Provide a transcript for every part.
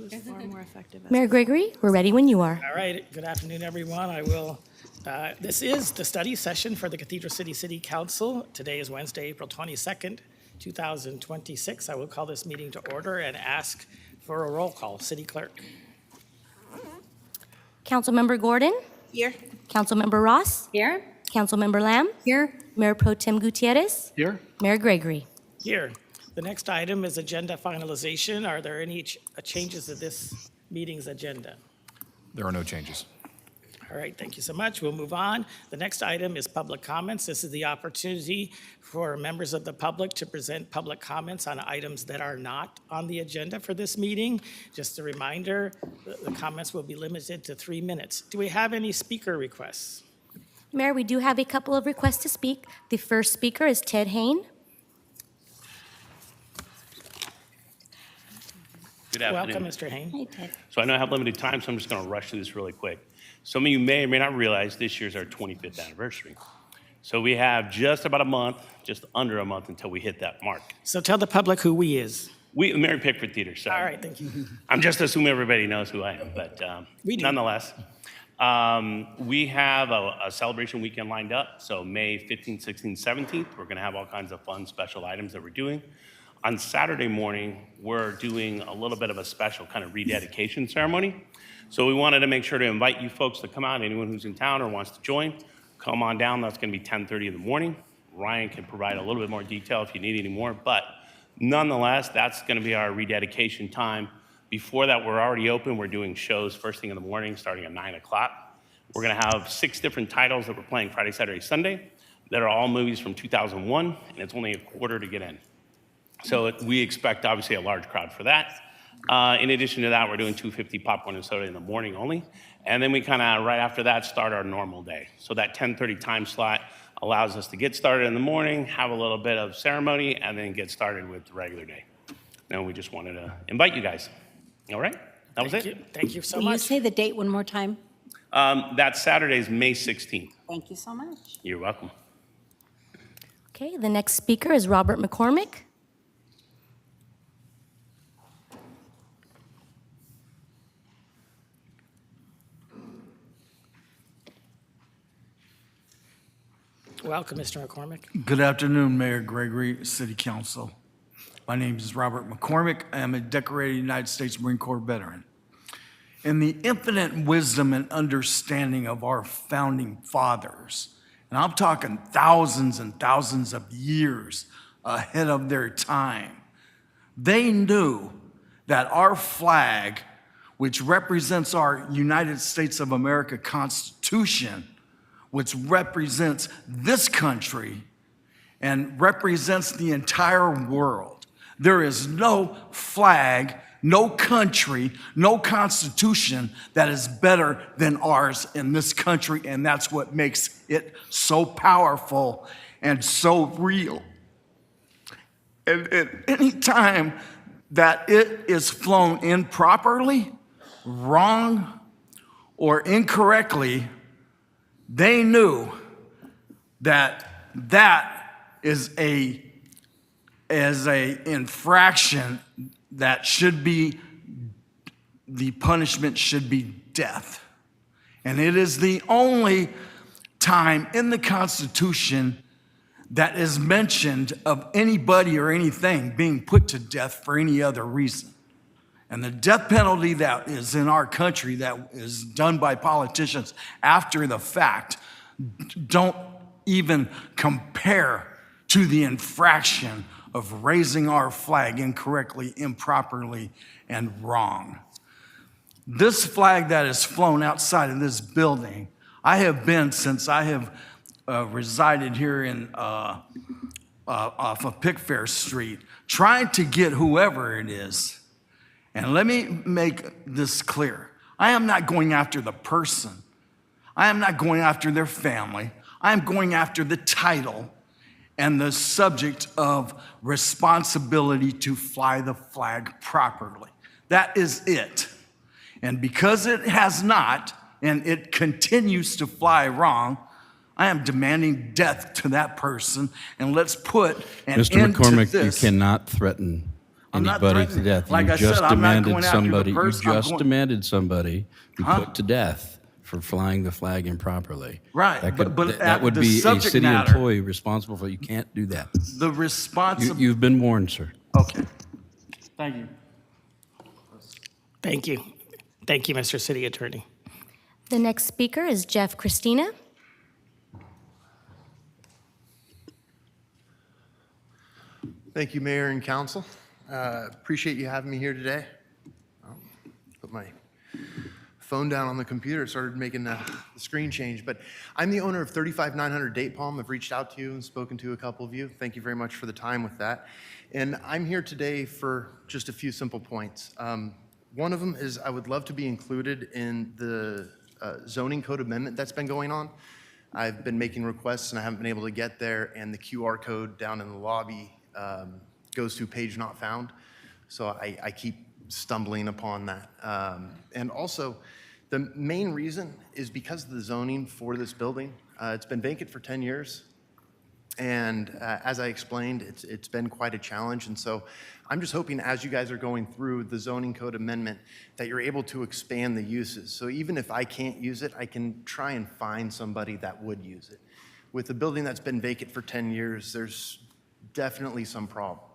It's far more effective. Mayor Gregory, we're ready when you are. All right, good afternoon, everyone. This is the study session for the Cathedral City Council. Today is Wednesday, April 22nd, 2026. I will call this meeting to order and ask for a roll call. City Clerk. Councilmember Gordon, Here. Councilmember Ross, Here. Councilmember Lamb, Here. Mayor Pro Tem Gutierrez, Here. Mayor Gregory. Here. The next item is agenda finalization. Are there any changes to this meeting's agenda? There are no changes. All right, thank you so much. We'll move on. The next item is public comments. This is the opportunity for members of the public to present public comments on items that are not on the agenda for this meeting. Just a reminder, the comments will be limited to 3 minutes. Do we have any speaker requests? Mayor, we do have a couple of requests to speak. The first speaker is Ted Hain. Good afternoon. Welcome, Mr. Hain. Hi, Ted. So I know I have limited time, so I'm just going to rush through this really quick. Some of you may or may not realize this year's our 25th anniversary. So we have just about a month, just under a month until we hit that mark. So tell the public who we is. We, Mary Pickford Theater, sorry. All right, thank you. I'm just assuming everybody knows who I am, but We do. nonetheless, we have a celebration weekend lined up. So May 15th, 16th, 17th, we're going to have all kinds of fun special items that we're doing. On Saturday morning, we're doing a little bit of a special kind of rededication ceremony. So we wanted to make sure to invite you folks to come out. Anyone who's in town or wants to join, come on down. That's going to be 10:30 in the morning. Ryan can provide a little bit more detail if you need any more. But nonetheless, that's going to be our rededication time. Before that, we're already open. We're doing shows first thing in the morning, starting at 9 o'clock. We're going to have 6 different titles that we're playing Friday, Saturday, Sunday that are all movies from 2001, and it's only a quarter to get in. So we expect, obviously, a large crowd for that. In addition to that, we're doing 250 popcorn and soda in the morning only. And then we kind of, right after that, start our normal day. So that 10:30 time slot allows us to get started in the morning, have a little bit of ceremony, and then get started with the regular day. And we just wanted to invite you guys. All right? That was it. Thank you so Will you much. say the date one more time? That Saturday is May 16th. Thank you so much. You're welcome. Okay, the next speaker is Robert McCormick. Welcome, Mr. McCormick. Good afternoon, Mayor Gregory, City Council. My name is Robert McCormick. I am a decorated United States Marine Corps veteran. In the infinite wisdom and understanding of our founding fathers, and I'm talking thousands and thousands of years ahead of their time, they knew that our flag, which represents our United States of America Constitution, which represents this country and represents the entire world. There is no flag, no country, no constitution that is better than ours in this country, and that's what makes it so powerful and so real. And at any time that it is flown improperly, wrong, or incorrectly, they knew that that is a infraction that should be, the punishment should be death. And it is the only time in the Constitution that is mentioned of anybody or anything being put to death for any other reason. And the death penalty that is in our country that is done by politicians after the fact don't even compare to the infraction of raising our flag incorrectly, improperly, and wrong. This flag that is flown outside of this building, I have been since I have resided here in off of Pickfair Street, trying to get whoever it is. And let me make this clear. I am not going after the person. I am not going after their family. I am going after the title and the subject of responsibility to fly the flag properly. That is it. And because it has not, and it continues to fly wrong, I am demanding death to that person, and let's put an Mr. end to McCormick, this. you cannot threaten I'm not anybody to threatening. death. Like You I said, just I'm not demanded going after the somebody. You person. I'm just going- demanded somebody be Huh? put to death for flying the flag improperly. Right, That could, but that at would the be a subject city matter- employee responsible for. You can't do that. The responsibility. You've been warned, sir. Okay. Thank you. Thank you. Thank you, Mr. City Attorney. The next speaker is Jeff Christina. Thank you, Mayor and Council. Appreciate you having me here today. Put my phone down on the computer, started making the screen change. But I'm the owner of 35900 Date Palm. I've reached out to you and spoken to a couple of you. Thank you very much for the time with that. And I'm here today for just a few simple points. One of them is I would love to be included in the zoning code amendment that's been going on. I've been making requests and I haven't been able to get there, and the QR code down in the lobby goes to page not found. So I keep stumbling upon that. And also, the main reason is because of the zoning for this building. It's been vacant for 10 years. And as I explained, it's been quite a challenge. And so I'm just hoping as you guys are going through the zoning code amendment that you're able to expand the uses. So even if I can't use it, I can try and find somebody that would use it. With a building that's been vacant for 10 years, there's definitely some problems.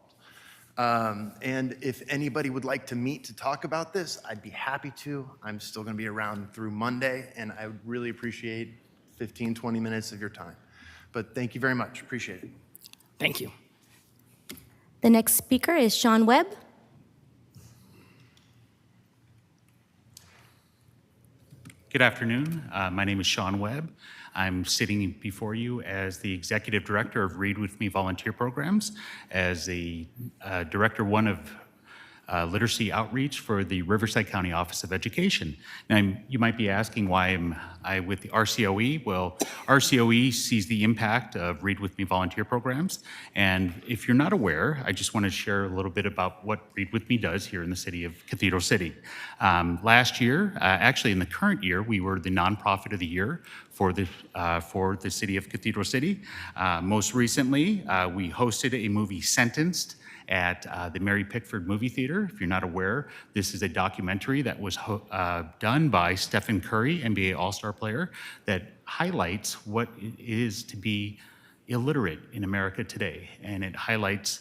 And if anybody would like to meet to talk about this, I'd be happy to. I'm still going to be around through Monday, and I would really appreciate 15, 20 minutes of your time. But thank you very much. Appreciate it. Thank you. The next speaker is Sean Webb. Good afternoon. My name is Sean Webb. I'm sitting before you as the Executive Director of Read With Me Volunteer Programs, as the Director 1 of Literacy Outreach for the Riverside County Office of Education. Now, you might be asking why am I with the RCOE? Well, RCOE sees the impact of Read With Me volunteer programs. And if you're not aware, I just want to share a little bit about what Read With Me does here in the city of Cathedral City. Last year, actually in the current year, we were the nonprofit of the year for the city of Cathedral City. Most recently, we hosted a movie, Sentenced, at the Mary Pickford Movie Theater. If you're not aware, this is a documentary that was done by Stephen Curry, NBA All-Star player, that highlights what it is to be illiterate in America today. And it highlights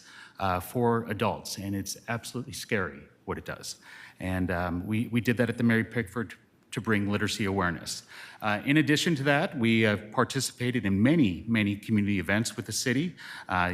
for adults, and it's absolutely scary what it does. And we did that at the Mary Pickford to bring literacy awareness. In addition to that, we have participated in many, many community events with the city,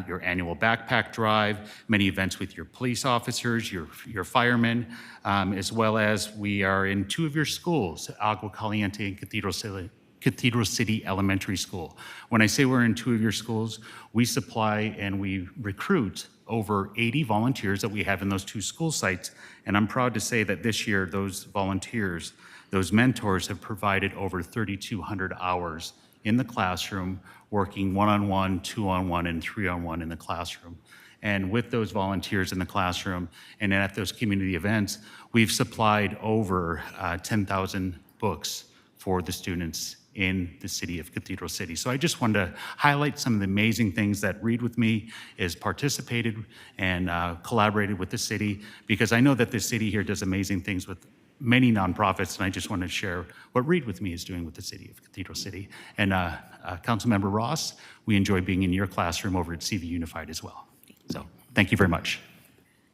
your annual backpack drive, many events with your police officers, your firemen, as well as we are in 2 of your schools, Agua Caliente and Cathedral City Elementary School. When I say we're in 2 of your schools, we supply and we recruit over 80 volunteers that we have in those 2 school sites. And I'm proud to say that this year, those volunteers, those mentors have provided over 3,200 hours in the classroom, working one-on-one, 2-on-1, and 3-on-1 in the classroom. And with those volunteers in the classroom and at those community events, we've supplied over 10,000 books for the students in the city of Cathedral City. So I just wanted to highlight some of the amazing things that Read With Me has participated and collaborated with the city, because I know that this city here does amazing things with many nonprofits, and I just wanted to share what Read With Me is doing with the city of Cathedral City. And Councilmember Ross, we enjoy being in your classroom over at CV Unified as well. So thank you very much.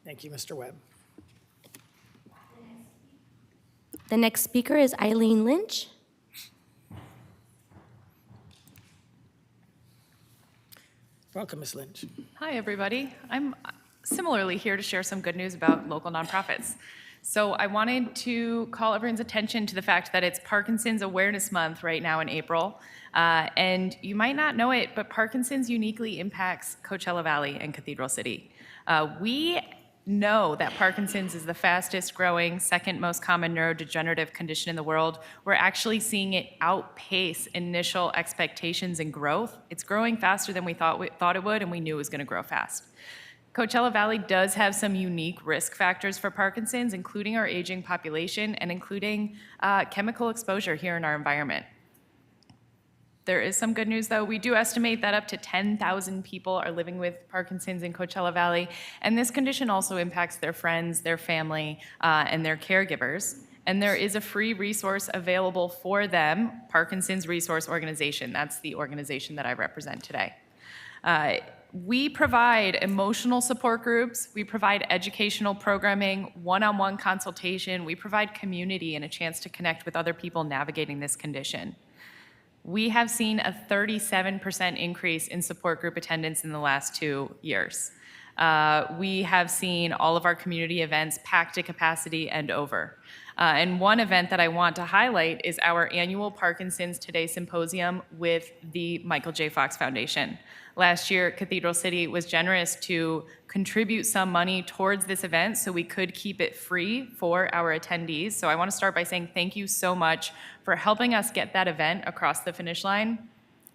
Thank you, Mr. Webb. The next speaker is Eileen Lynch. Welcome, Ms. Lynch. Hi, everybody. I'm similarly here to share some good news about local nonprofits. So I wanted to call everyone's attention to the fact that it's Parkinson's Awareness Month right now in April. And you might not know it, but Parkinson's uniquely impacts Coachella Valley and Cathedral City. We know that Parkinson's is the fastest growing, second most common neurodegenerative condition in the world. We're actually seeing it outpace initial expectations and growth. It's growing faster than we thought it would, and we knew it was going to grow fast. Coachella Valley does have some unique risk factors for Parkinson's, including our aging population and including chemical exposure here in our environment. There is some good news, though. We do estimate that up to 10,000 people are living with Parkinson's in Coachella Valley, and this condition also impacts their friends, their family, and their caregivers. And there is a free resource available for them, Parkinson's Resource Organization. That's the organization that I represent today. We provide emotional support groups, we provide educational programming, one-on-one consultation, we provide community and a chance to connect with other people navigating this condition. We have seen a 37% increase in support group attendance in the last 2 years. We have seen all of our community events packed to capacity and over. And one event that I want to highlight is our annual Parkinson's Today Symposium with the Michael J. Fox Foundation. Last year, Cathedral City was generous to contribute some money towards this event so we could keep it free for our attendees. So I want to start by saying thank you so much for helping us get that event across the finish line.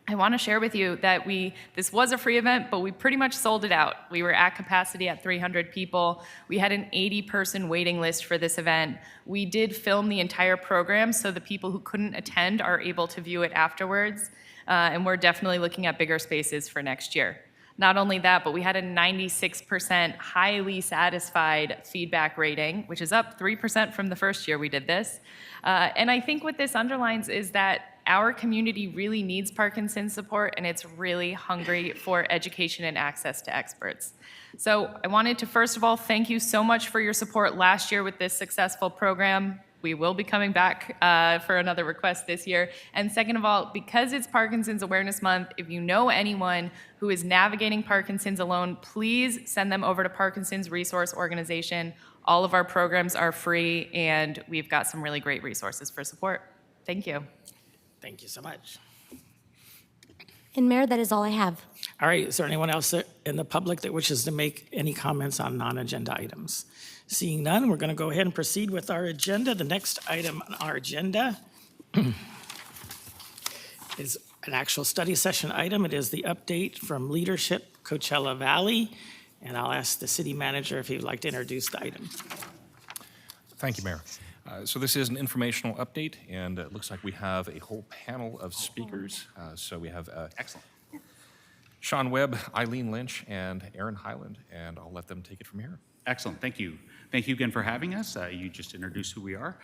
I want to share with you that this was a free event, but we pretty much sold it out. We were at capacity at 300 people. We had an 80-person waiting list for this event. We did film the entire program so the people who couldn't attend are able to view it afterwards. And we're definitely looking at bigger spaces for next year. Not only that, but we had a 96% highly satisfied feedback rating, which is up 3% from the first year we did this. And I think what this underlines is that our community really needs Parkinson's support, and it's really hungry for education and access to experts. So I wanted to, first of all, thank you so much for your support last year with this successful program. We will be coming back for another request this year. And second of all, because it's Parkinson's Awareness Month, if you know anyone who is navigating Parkinson's alone, please send them over to Parkinson's Resource Organization. All of our programs are free, and we've got some really great resources for support. Thank you. Thank you so much. And Mayor, that is all I have. All right, is there anyone else in the public that wishes to make any comments on non-agenda items? Seeing none, we're going to go ahead and proceed with our agenda. The next item on our agenda is an actual study session item. It is the update from Leadership Coachella Valley, and I'll ask the city manager if he would like to introduce the item. Thank you, Mayor. So this is an informational update, and it looks like we have a whole panel of speakers. So we have Excellent. Sean Webb, Eileen Lynch, and Aaron Highland, and I'll let them take it from here. Excellent, thank you. Thank you again for having us. You just introduced who we are.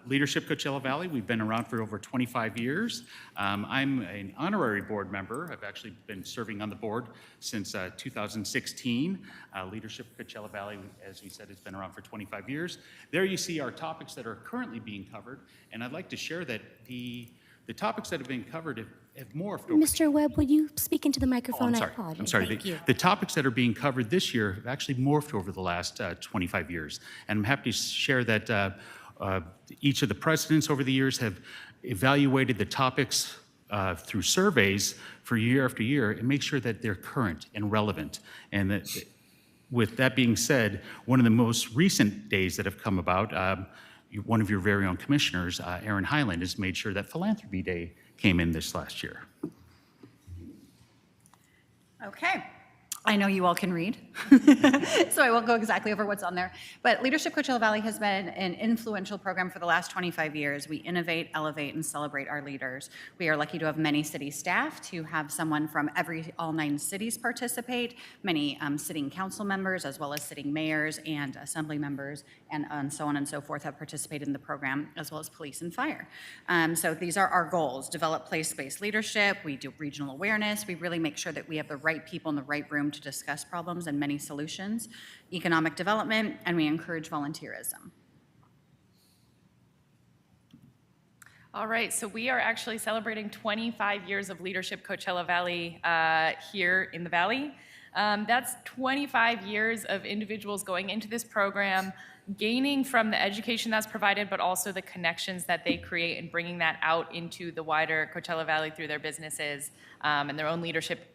Leadership Coachella Valley, we've been around for over 25 years. I'm an honorary board member. I've actually been serving on the board since 2016. Leadership Coachella Valley, as we said, has been around for 25 years. There you see our topics that are currently being covered, and I'd like to share that the topics that have been covered have morphed over. Mr. Webb, would you speak into the microphone? I'm I sorry. apologize. I'm sorry. Thank you. The topics that are being covered this year have actually morphed over the last 25 years. And I'm happy to share that each of the presidents over the years have evaluated the topics through surveys for year after year and make sure that they're current and relevant. And that, with that being said, one of the most recent days that have come about, one of your very own commissioners, Aaron Highland, has made sure that Philanthropy Day came in this last year. Okay. I know you all can read, so I won't go exactly over what's on there. But Leadership Coachella Valley has been an influential program for the last 25 years. We innovate, elevate, and celebrate our leaders. We are lucky to have many city staff, to have someone from all 9 cities participate, many sitting council members, as well as sitting mayors and assembly members, and so on and so forth have participated in the program, as well as police and fire. So these are our goals: develop place-based leadership. We do regional awareness. We really make sure that we have the right people in the right room to discuss problems and many solutions, economic development, and we encourage volunteerism. All right, so we are actually celebrating 25 years of Leadership Coachella Valley here in the Valley. That's 25 years of individuals going into this program, gaining from the education that's provided, but also the connections that they create and bringing that out into the wider Coachella Valley through their businesses and their own leadership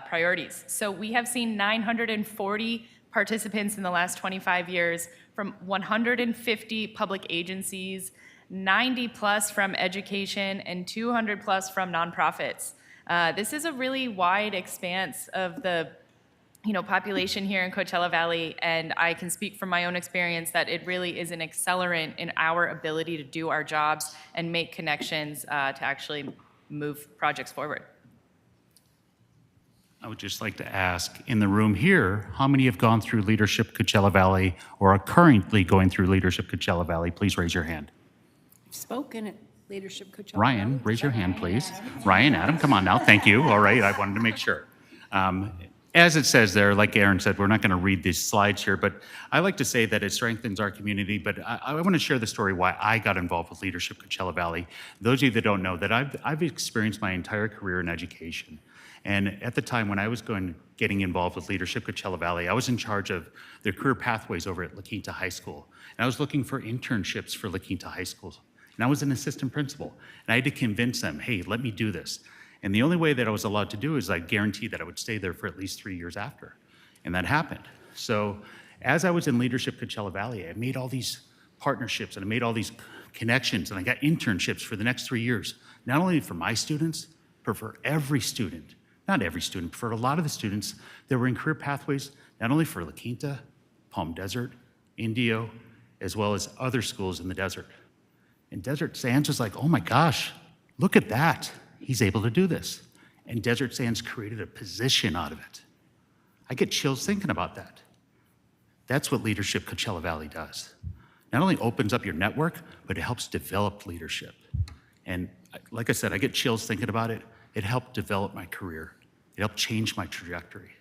priorities. So we have seen 940 participants in the last 25 years from 150 public agencies, 90 plus from education, and 200 plus from nonprofits. This is a really wide expanse of the population here in Coachella Valley, and I can speak from my own experience that it really is an accelerant in our ability to do our jobs and make connections to actually move projects forward. I would just like to ask, in the room here, how many have gone through Leadership Coachella Valley or are currently going through Leadership Coachella Valley? Please raise your hand. Spoken at Leadership Coachella. Ryan, raise your hand, please. Ryan, Adam, come on now. Thank you. All right, I wanted to make sure. As it says there, like Aaron said, we're not going to read these slides here, but I like to say that it strengthens our community. But I want to share the story why I got involved with Leadership Coachella Valley. Those of you that don't know, that I've experienced my entire career in education. And at the time when I was getting involved with Leadership Coachella Valley, I was in charge of their career pathways over at La Quinta High School. And I was looking for internships for La Quinta High School. And I was an assistant principal. And I had to convince them, hey, let me do this. And the only way that I was allowed to do is I guaranteed that I would stay there for at least 3 years after. And that happened. So as I was in Leadership Coachella Valley, I made all these partnerships and I made all these connections and I got internships for the next 3 years, not only for my students, but for every student. Not every student, but for a lot of the students that were in career pathways, not only for La Quinta, Palm Desert, Indio, as well as other schools in the desert. And Desert Sands was like, oh my gosh, look at that. He's able to do this. And Desert Sands created a position out of it. I get chills thinking about that. That's what Leadership Coachella Valley does. Not only opens up your network, but it helps develop leadership. And like I said, I get chills thinking about it. It helped develop my career. It helped change my trajectory,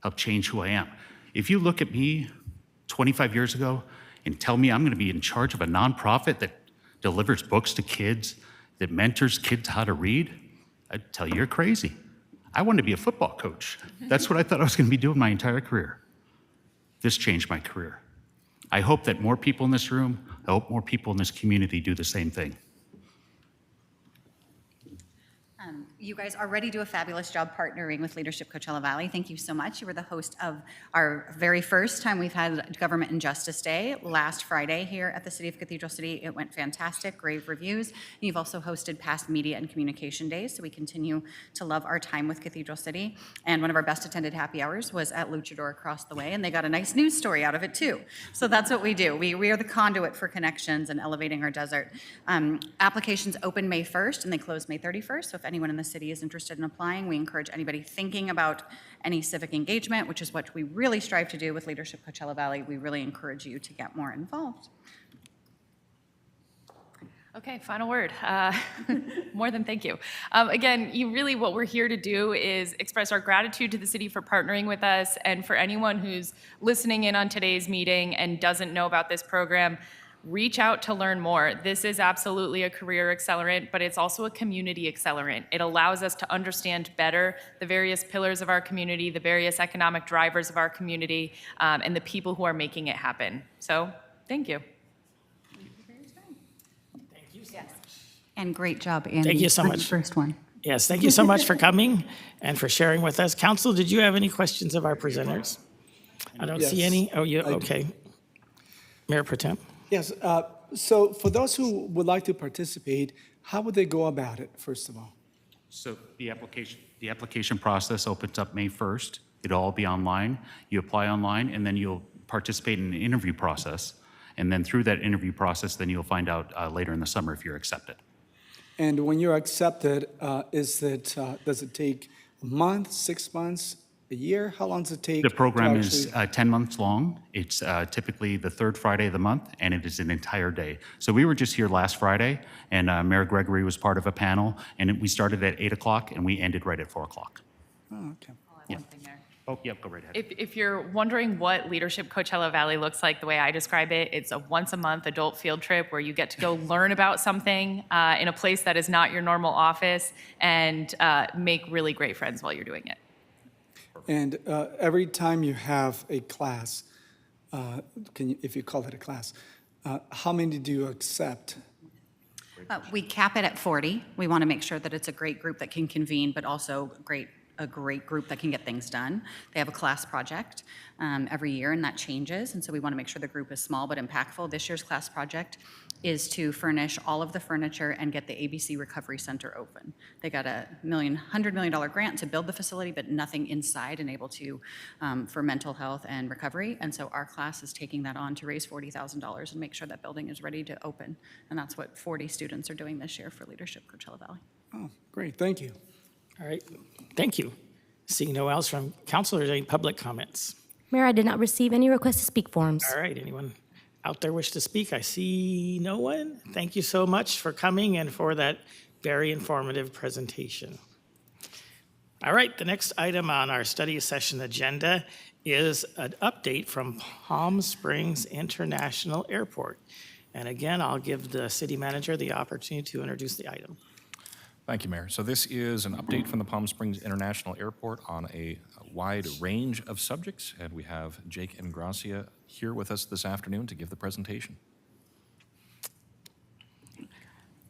helped change who I am. If you look at me 25 years ago and tell me I'm going to be in charge of a nonprofit that delivers books to kids, that mentors kids how to read, I'd tell you you're crazy. I wanted to be a football coach. That's what I thought I was going to be doing my entire career. This changed my career. I hope that more people in this room, I hope more people in this community do the same thing. You guys already do a fabulous job partnering with Leadership Coachella Valley. Thank you so much. You were the host of our very first time we've had Government and Justice Day last Friday here at the City of Cathedral City. It went fantastic, rave reviews. And you've also hosted past media and communication days, so we continue to love our time with Cathedral City. And one of our best attended happy hours was at Luchador across the way, and they got a nice news story out of it too. So that's what we do. We are the conduit for connections and elevating our desert. Applications open May 1st and they close May 31st. So if anyone in the city is interested in applying, we encourage anybody thinking about any civic engagement, which is what we really strive to do with Leadership Coachella Valley. We really encourage you to get more involved. Okay, final word. More than thank you. Again, what we're here to do is express our gratitude to the city for partnering with us, and for anyone who's listening in on today's meeting and doesn't know about this program, reach out to learn more. This is absolutely a career accelerant, but it's also a community accelerant. It allows us to understand better the various pillars of our community, the various economic drivers of our community, and the people who are making it happen. So, thank you. And great job, Andy. Thank you so for much. the first one. Yes, thank you so much for coming and for sharing with us. Council, did you have any questions of our presenters? I don't see any. Oh, you, okay. Mayor Pro Tem. Yes, so for those who would like to participate, how would they go about it, first of all? So the application process opens up May 1st. It'll all be online. You apply online, and then you'll participate in an interview process. And then through that interview process, then you'll find out later in the summer if you're accepted. And when you're accepted, does it take a month, 6 months, a year? How long does it take? The program to is actually- 10 months long. It's typically the third Friday of the month, and it is an entire day. So we were just here last Friday, and Mayor Gregory was part of a panel, and we started at 8 o'clock, and we ended right at 4 o'clock. Oh, okay. Yeah. Oh, yep, go right ahead. If you're wondering what Leadership Coachella Valley looks like the way I describe it, it's a once-a-month adult field trip where you get to go learn about something in a place that is not your normal office and make really great friends while you're doing it. And every time you have a class, if you call it a class, how many do you accept? We cap it at 40. We want to make sure that it's a great group that can convene, but also a great group that can get things done. They have a class project every year, and that changes. And so we want to make sure the group is small but impactful. This year's class project is to furnish all of the furniture and get the ABC Recovery Center open. They got a $100 million grant to build the facility, but nothing inside and able to, for mental health and recovery. And so our class is taking that on to raise $40,000 and make sure that building is ready to open. And that's what 40 students are doing this year for Leadership Coachella Valley. Oh, great, thank you. All right, thank you. Seeing no one else from council, or any public comments? Mayor, I did not receive any request to speak forms. All right, anyone out there wish to speak? I see no one. Thank you so much for coming and for that very informative presentation. All right, the next item on our study session agenda is an update from Palm Springs International Airport. And again, I'll give the city manager the opportunity to introduce the item. Thank you, Mayor. So this is an update from the Palm Springs International Airport on a wide range of subjects, and we have Jake Ingracia here with us this afternoon to give the presentation.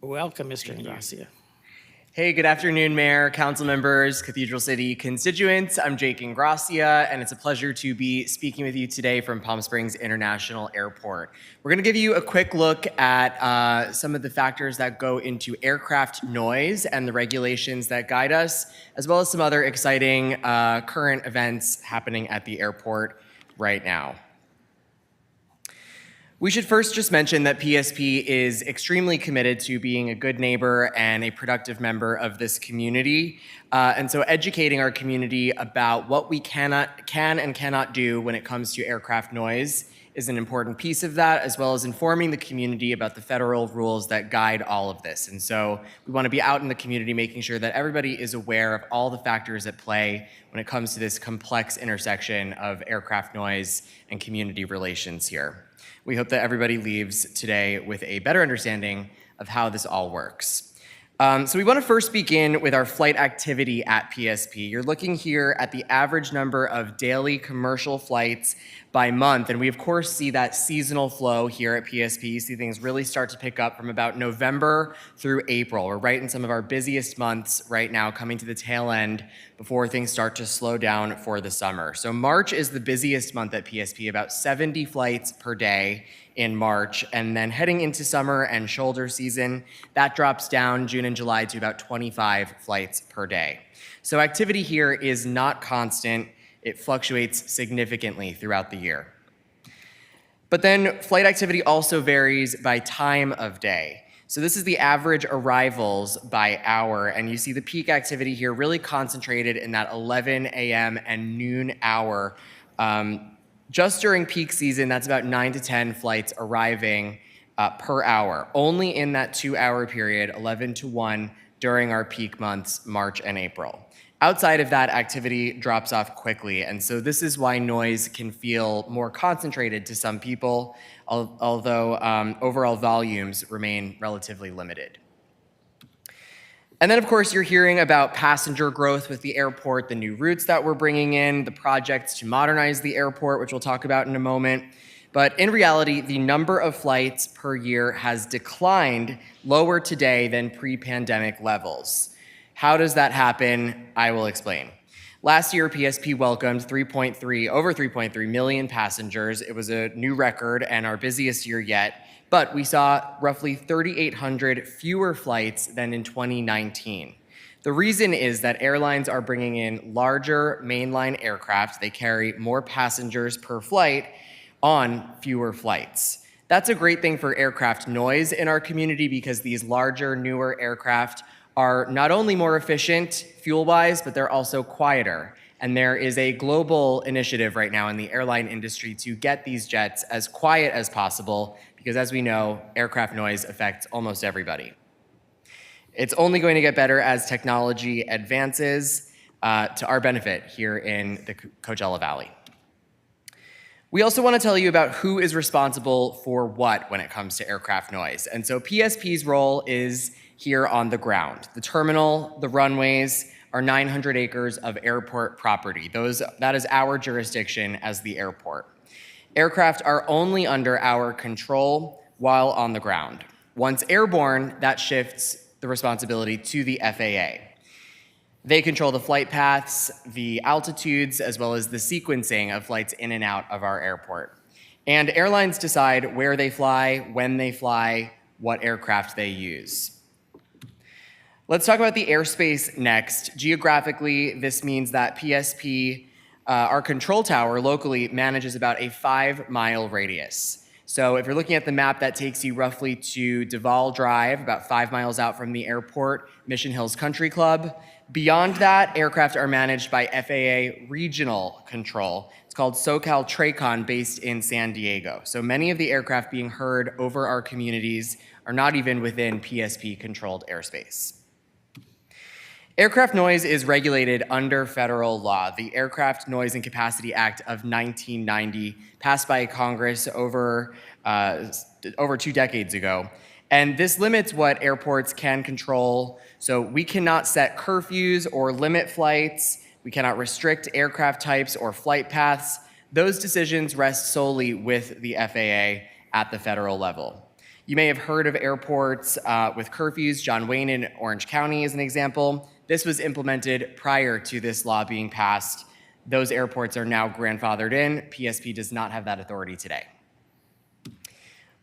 Welcome, Mr. Ingracia. Hey, good afternoon, Mayor, council members, Cathedral City constituents. I'm Jake Ingracia, and it's a pleasure to be speaking with you today from Palm Springs International Airport. We're going to give you a quick look at some of the factors that go into aircraft noise and the regulations that guide us, as well as some other exciting current events happening at the airport right now. We should first just mention that PSP is extremely committed to being a good neighbor and a productive member of this community. And so educating our community about what we can and cannot do when it comes to aircraft noise is an important piece of that, as well as informing the community about the federal rules that guide all of this. And so we want to be out in the community making sure that everybody is aware of all the factors at play when it comes to this complex intersection of aircraft noise and community relations here. We hope that everybody leaves today with a better understanding of how this all works. So we want to first begin with our flight activity at PSP. You're looking here at the average number of daily commercial flights by month, and we of course see that seasonal flow here at PSP. You see things really start to pick up from about November through April. We're right in some of our busiest months right now, coming to the tail end before things start to slow down for the summer. So March is the busiest month at PSP, about 70 flights per day in March, and then heading into summer and shoulder season, that drops down June and July to about 25 flights per day. So activity here is not constant. It fluctuates significantly throughout the year. But then flight activity also varies by time of day. So this is the average arrivals by hour, and you see the peak activity here really concentrated in that 11 a.m. and noon hour. Just during peak season, that's about 9 to 10 flights arriving per hour, only in that 2-hour period, 11 to 1, during our peak months, March and April. Outside of that, activity drops off quickly, and so this is why noise can feel more concentrated to some people, although overall volumes remain relatively limited. And then, of course, you're hearing about passenger growth with the airport, the new routes that we're bringing in, the projects to modernize the airport, which we'll talk about in a moment. But in reality, the number of flights per year has declined lower today than pre-pandemic levels. How does that happen? I will explain. Last year, PSP welcomed over 3.3 million passengers. It was a new record and our busiest year yet. But we saw roughly 3,800 fewer flights than in 2019. The reason is that airlines are bringing in larger mainline aircraft. They carry more passengers per flight on fewer flights. That's a great thing for aircraft noise in our community because these larger, newer aircraft are not only more efficient fuel-wise, but they're also quieter. And there is a global initiative right now in the airline industry to get these jets as quiet as possible because as we know, aircraft noise affects almost everybody. It's only going to get better as technology advances to our benefit here in the Coachella Valley. We also want to tell you about who is responsible for what when it comes to aircraft noise. And so PSP's role is here on the ground. The terminal, the runways, are 900 acres of airport property. That is our jurisdiction as the airport. Aircraft are only under our control while on the ground. Once airborne, that shifts the responsibility to the FAA. They control the flight paths, the altitudes, as well as the sequencing of flights in and out of our airport. And airlines decide where they fly, when they fly, what aircraft they use. Let's talk about the airspace next. Geographically, this means that PSP, our control tower locally, manages about a 5-mile radius. So if you're looking at the map, that takes you roughly to Duval Drive, about 5 miles out from the airport, Mission Hills Country Club. Beyond that, aircraft are managed by FAA Regional Control. It's called SoCal TRACON, based in San Diego. So many of the aircraft being heard over our communities are not even within PSP-controlled airspace. Aircraft noise is regulated under federal law. The Aircraft Noise and Capacity Act of 1990, passed by Congress over 2 decades ago. And this limits what airports can control. So we cannot set curfews or limit flights. We cannot restrict aircraft types or flight paths. Those decisions rest solely with the FAA at the federal level. You may have heard of airports with curfews. John Wayne in Orange County is an example. This was implemented prior to this law being passed. Those airports are now grandfathered in. PSP does not have that authority today.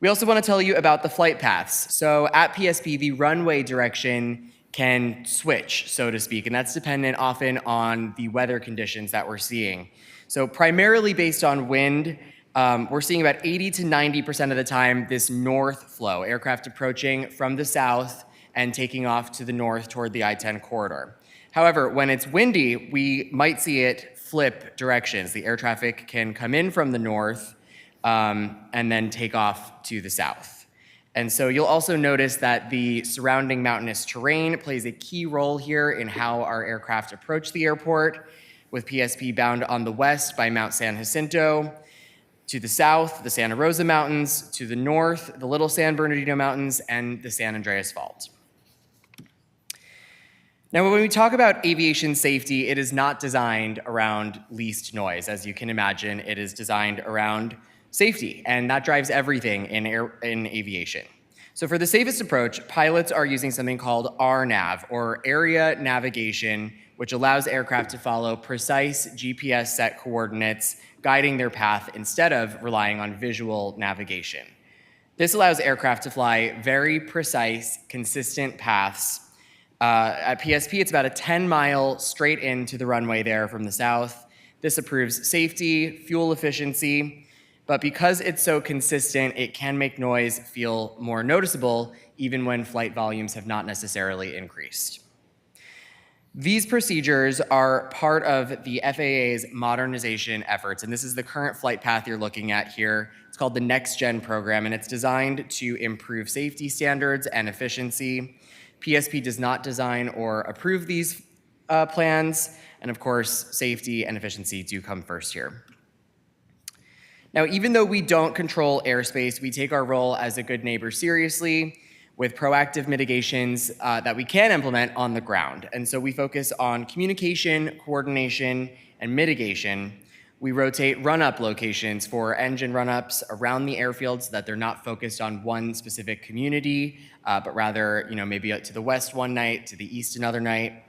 We also want to tell you about the flight paths. So at PSP, the runway direction can switch, so to speak, and that's dependent often on the weather conditions that we're seeing. So primarily based on wind, we're seeing about 80 to 90% of the time this north flow, aircraft approaching from the south and taking off to the north toward the I-10 corridor. However, when it's windy, we might see it flip directions. The air traffic can come in from the north and then take off to the south. And so you'll also notice that the surrounding mountainous terrain plays a key role here in how our aircraft approach the airport, with PSP bound on the west by Mount San Jacinto, to the south, the Santa Rosa Mountains, to the north, the Little San Bernardino Mountains, and the San Andreas Fault. Now, when we talk about aviation safety, it is not designed around least noise. As you can imagine, it is designed around safety, and that drives everything in aviation. So for the safest approach, pilots are using something called RNAV, or Area Navigation, which allows aircraft to follow precise GPS set coordinates, guiding their path instead of relying on visual navigation. This allows aircraft to fly very precise, consistent paths. At PSP, it's about a 10-mile straight into the runway there from the south. This improves safety, fuel efficiency, but because it's so consistent, it can make noise feel more noticeable even when flight volumes have not necessarily increased. These procedures are part of the FAA's modernization efforts, and this is the current flight path you're looking at here. It's called the Next Gen program, and it's designed to improve safety standards and efficiency. PSP does not design or approve these plans, and of course, safety and efficiency do come first here. Now, even though we don't control airspace, we take our role as a good neighbor seriously with proactive mitigations that we can implement on the ground. And so we focus on communication, coordination, and mitigation. We rotate run-up locations for engine run-ups around the airfield so that they're not focused on one specific community, but rather, maybe to the west one night, to the east another night.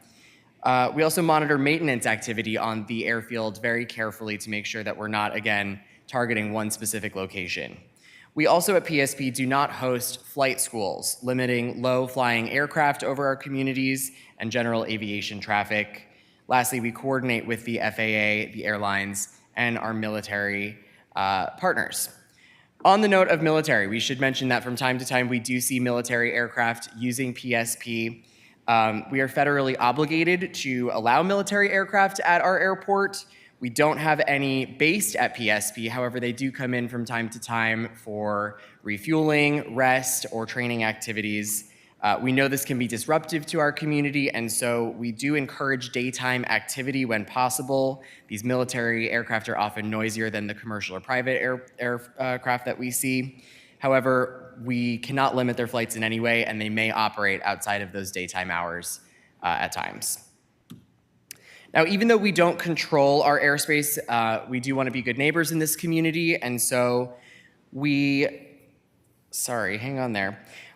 We also monitor maintenance activity on the airfield very carefully to make sure that we're not, again, targeting one specific location. We also at PSP do not host flight schools, limiting low-flying aircraft over our communities and general aviation traffic. Lastly, we coordinate with the FAA, the airlines, and our military partners. On the note of military, we should mention that from time to time we do see military aircraft using PSP. We are federally obligated to allow military aircraft at our airport. We don't have any based at PSP, however, they do come in from time to time for refueling, rest, or training activities. We know this can be disruptive to our community, and so we do encourage daytime activity when possible. These military aircraft are often noisier than the commercial or private aircraft that we see. However, we cannot limit their flights in any way, and they may operate outside of those daytime hours at times. Now, even though we don't control our airspace, we do want to be good neighbors in this community, and so we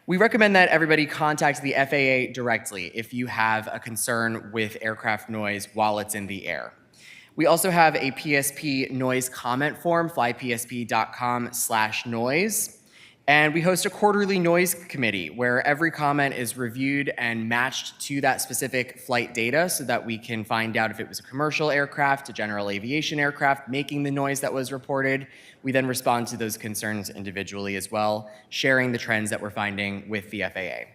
recommend that everybody contact the FAA directly if you have a concern with aircraft noise while it's in the air. We also have a PSP noise comment form, flypsp.com/noise. And we host a quarterly noise committee where every comment is reviewed and matched to that specific flight data so that we can find out if it was a commercial aircraft, a general aviation aircraft making the noise that was reported. We then respond to those concerns individually as well, sharing the trends that we're finding with the FAA.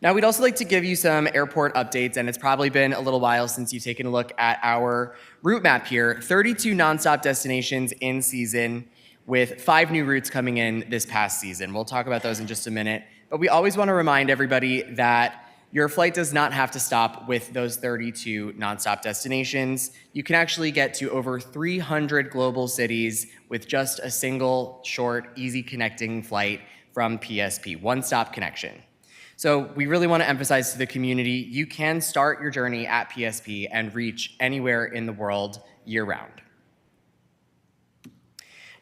Now, we'd also like to give you some airport updates, and it's probably been a little while since you've taken a look at our route map here. 32 nonstop destinations in season, with 5 new routes coming in this past season. We'll talk about those in just a minute, but we always want to remind everybody that your flight does not have to stop with those 32 nonstop destinations. You can actually get to over 300 global cities with just a single, short, easy connecting flight from PSP, one-stop connection. So we really want to emphasize to the community, you can start your journey at PSP and reach anywhere in the world year-round.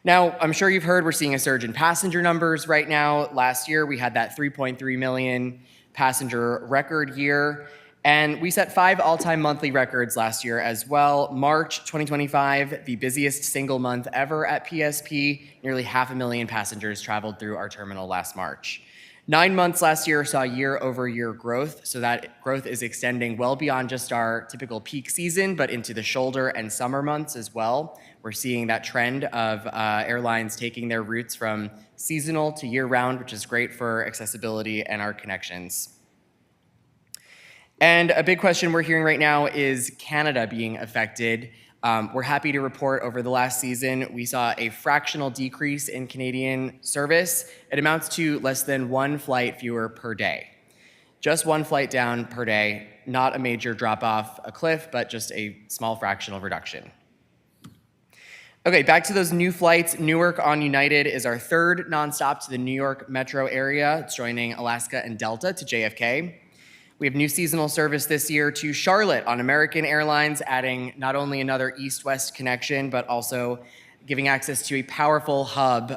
Now, I'm sure you've heard we're seeing a surge in passenger numbers right now. Last year, we had that 3.3 million passenger record year, and we set 5 all-time monthly records last year as well. March 2025, the busiest single month ever at PSP. Nearly 500,000 passengers traveled through our terminal last March. 9 months last year saw year-over-year growth, so that growth is extending well beyond just our typical peak season, but into the shoulder and summer months as well. We're seeing that trend of airlines taking their routes from seasonal to year-round, which is great for accessibility and our connections. And a big question we're hearing right now is Canada being affected. We're happy to report over the last season, we saw a fractional decrease in Canadian service. It amounts to less than 1 flight fewer per day. Just 1 flight down per day, not a major drop off a cliff, but just a small fractional reduction. Okay, back to those new flights. Newark on United is our 3rd nonstop to the New York metro area. It's joining Alaska and Delta to JFK. We have new seasonal service this year to Charlotte on American Airlines, adding not only another east-west connection, but also giving access to a powerful hub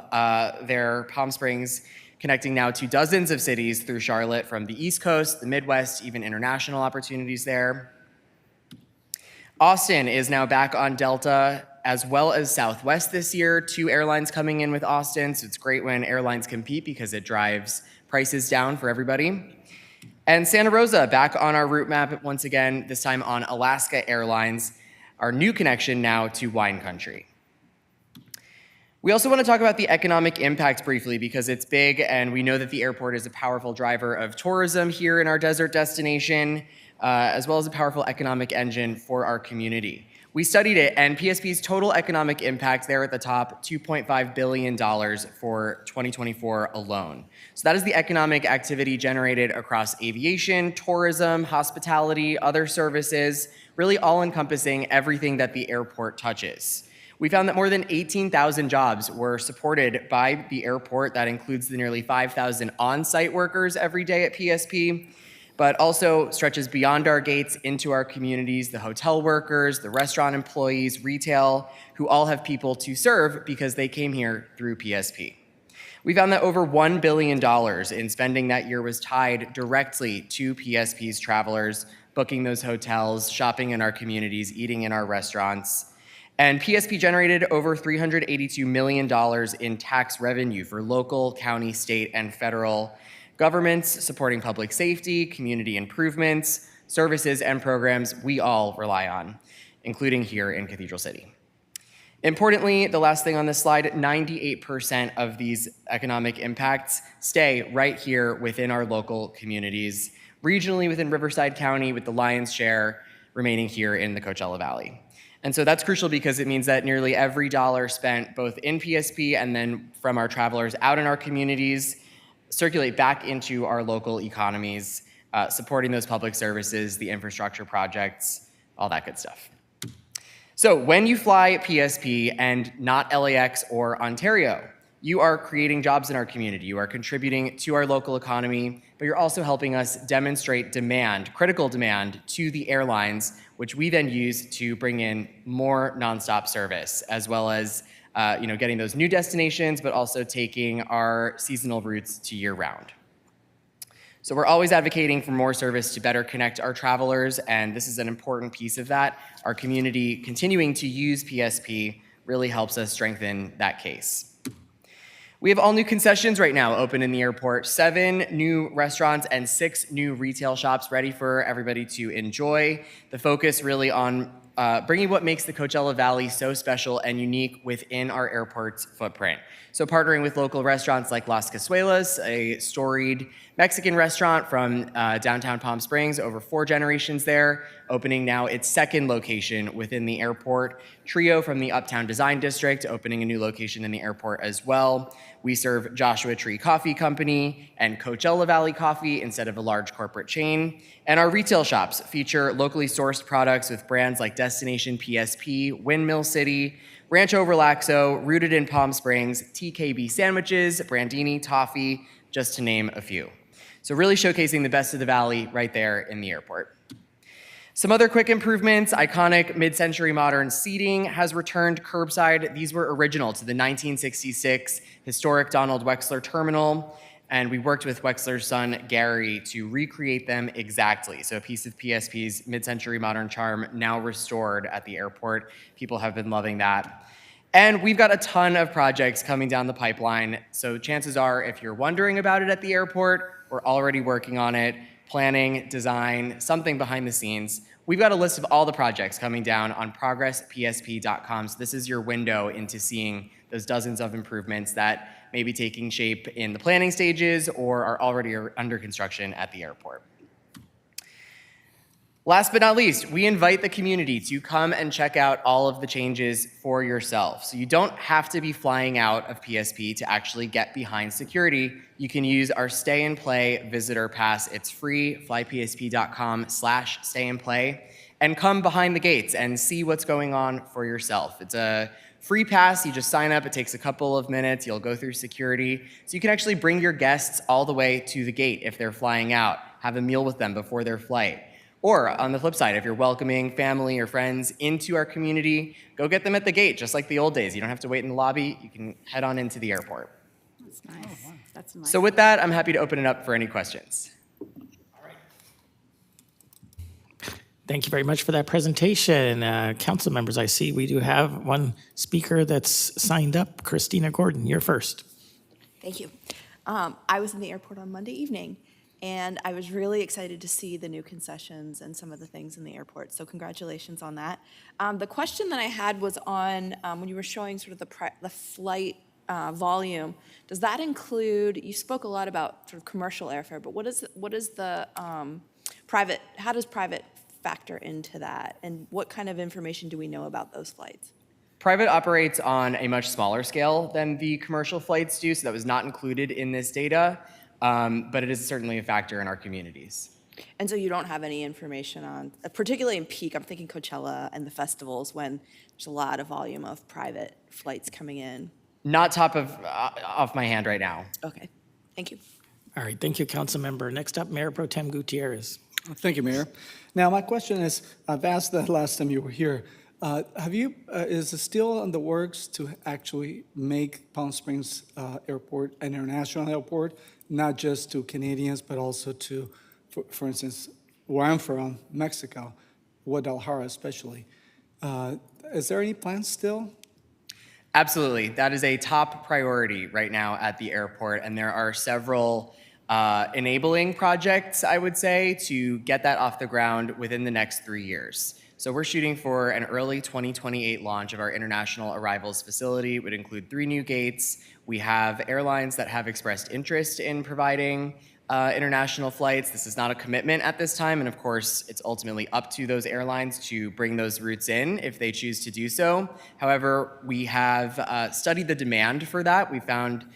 there, Palm Springs, connecting now to dozens of cities through Charlotte from the East Coast, the Midwest, even international opportunities there. Austin is now back on Delta, as well as Southwest this year. 2 airlines coming in with Austin, so it's great when airlines compete because it drives prices down for everybody. And Santa Rosa back on our route map once again, this time on Alaska Airlines, our new connection now to wine country. We also want to talk about the economic impact briefly because it's big and we know that the airport is a powerful driver of tourism here in our desert destination, as well as a powerful economic engine for our community. We studied it, and PSP's total economic impact there at the top, $2.5 billion for 2024 alone. So that is the economic activity generated across aviation, tourism, hospitality, other services, really all encompassing everything that the airport touches. We found that more than 18,000 jobs were supported by the airport. That includes the nearly 5,000 on-site workers every day at PSP, but also stretches beyond our gates into our communities, the hotel workers, the restaurant employees, retail, who all have people to serve because they came here through PSP. We found that over $1 billion in spending that year was tied directly to PSP's travelers, booking those hotels, shopping in our communities, eating in our restaurants. And PSP generated over $382 million in tax revenue for local, county, state, and federal governments supporting public safety, community improvements, services, and programs we all rely on, including here in Cathedral City. Importantly, the last thing on this slide, 98% of these economic impacts stay right here within our local communities, regionally within Riverside County, with the lion's share remaining here in the Coachella Valley. And so that's crucial because it means that nearly every dollar spent both in PSP and then from our travelers out in our communities circulate back into our local economies, supporting those public services, the infrastructure projects, all that good stuff. So when you fly PSP and not LAX or Ontario, you are creating jobs in our community. You are contributing to our local economy, but you're also helping us demonstrate demand, critical demand, to the airlines, which we then use to bring in more nonstop service, as well as getting those new destinations, but also taking our seasonal routes to year-round. So we're always advocating for more service to better connect our travelers, and this is an important piece of that. Our community continuing to use PSP really helps us strengthen that case. We have all new concessions right now open in the airport, 7 new restaurants and 6 new retail shops ready for everybody to enjoy. The focus really on bringing what makes the Coachella Valley so special and unique within our airport's footprint. So partnering with local restaurants like Las Casuelas, a storied Mexican restaurant from downtown Palm Springs, over 4 generations there, opening now its 2nd location within the airport. Trio from the Uptown Design District, opening a new location in the airport as well. We serve Joshua Tree Coffee Company and Coachella Valley Coffee instead of a large corporate chain. And our retail shops feature locally sourced products with brands like Destination PSP, Windmill City, Rancho Relaxo, Rooted in Palm Springs, TKB Sandwiches, Brandini Toffee, just to name a few. So really showcasing the best of the valley right there in the airport. Some other quick improvements: iconic mid-century modern seating has returned curbside. These were original to the 1966 historic Donald Wexler terminal, and we worked with Wexler's son, Gary, to recreate them exactly. So a piece of PSP's mid-century modern charm now restored at the airport. People have been loving that. And we've got a ton of projects coming down the pipeline, so chances are if you're wondering about it at the airport, we're already working on it. Planning, design, something behind the scenes. We've got a list of all the projects coming down on progresspsp.com. So this is your window into seeing those dozens of improvements that may be taking shape in the planning stages or are already under construction at the airport. Last but not least, we invite the community to come and check out all of the changes for yourself. So you don't have to be flying out of PSP to actually get behind security. You can use our Stay and Play visitor pass. It's free, flypsp.com/stay and play, and come behind the gates and see what's going on for yourself. It's a free pass. You just sign up. It takes a couple of minutes. You'll go through security. So you can actually bring your guests all the way to the gate if they're flying out, have a meal with them before their flight. Or on the flip side, if you're welcoming family or friends into our community, go get them at the gate, just like the old days. You don't have to wait in the lobby. You can head on into the airport. That's nice. That's nice. So with that, I'm happy to open it up for any questions. Thank you very much for that presentation. Council members, I see we do have one speaker that's signed up. Christina Gordon, you're first. Thank you. I was in the airport on Monday evening, and I was really excited to see the new concessions and some of the things in the airport. So congratulations on that. The question that I had was on when you were showing sort of the flight volume. Does that include? You spoke a lot about sort of commercial airfare, but what is the private? How does private factor into that, and what kind of information do we know about those flights? Private operates on a much smaller scale than the commercial flights do, so that was not included in this data, but it is certainly a factor in our communities. And so you don't have any information on, particularly in peak, I'm thinking Coachella and the festivals when there's a lot of volume of private flights coming in. Not top of off my hand right now. Okay, thank you. All right, thank you, Council Member. Next up, Mayor Pro Tem Gutierrez. Thank you, Mayor. Now, my question is, I've asked that last time you were here. Is it still in the works to actually make Palm Springs Airport an international airport, not just to Canadians, but also to, for instance, where I'm from, Mexico, Guadalajara especially. Is there any plans still? Absolutely. That is a top priority right now at the airport, and there are several enabling projects, I would say, to get that off the ground within the next 3 years. So we're shooting for an early 2028 launch of our international arrivals facility. It would include 3 new gates. We have airlines that have expressed interest in providing international flights. This is not a commitment at this time, and of course, it's ultimately up to those airlines to bring those routes in if they choose to do so. However, we have studied the demand for that. We found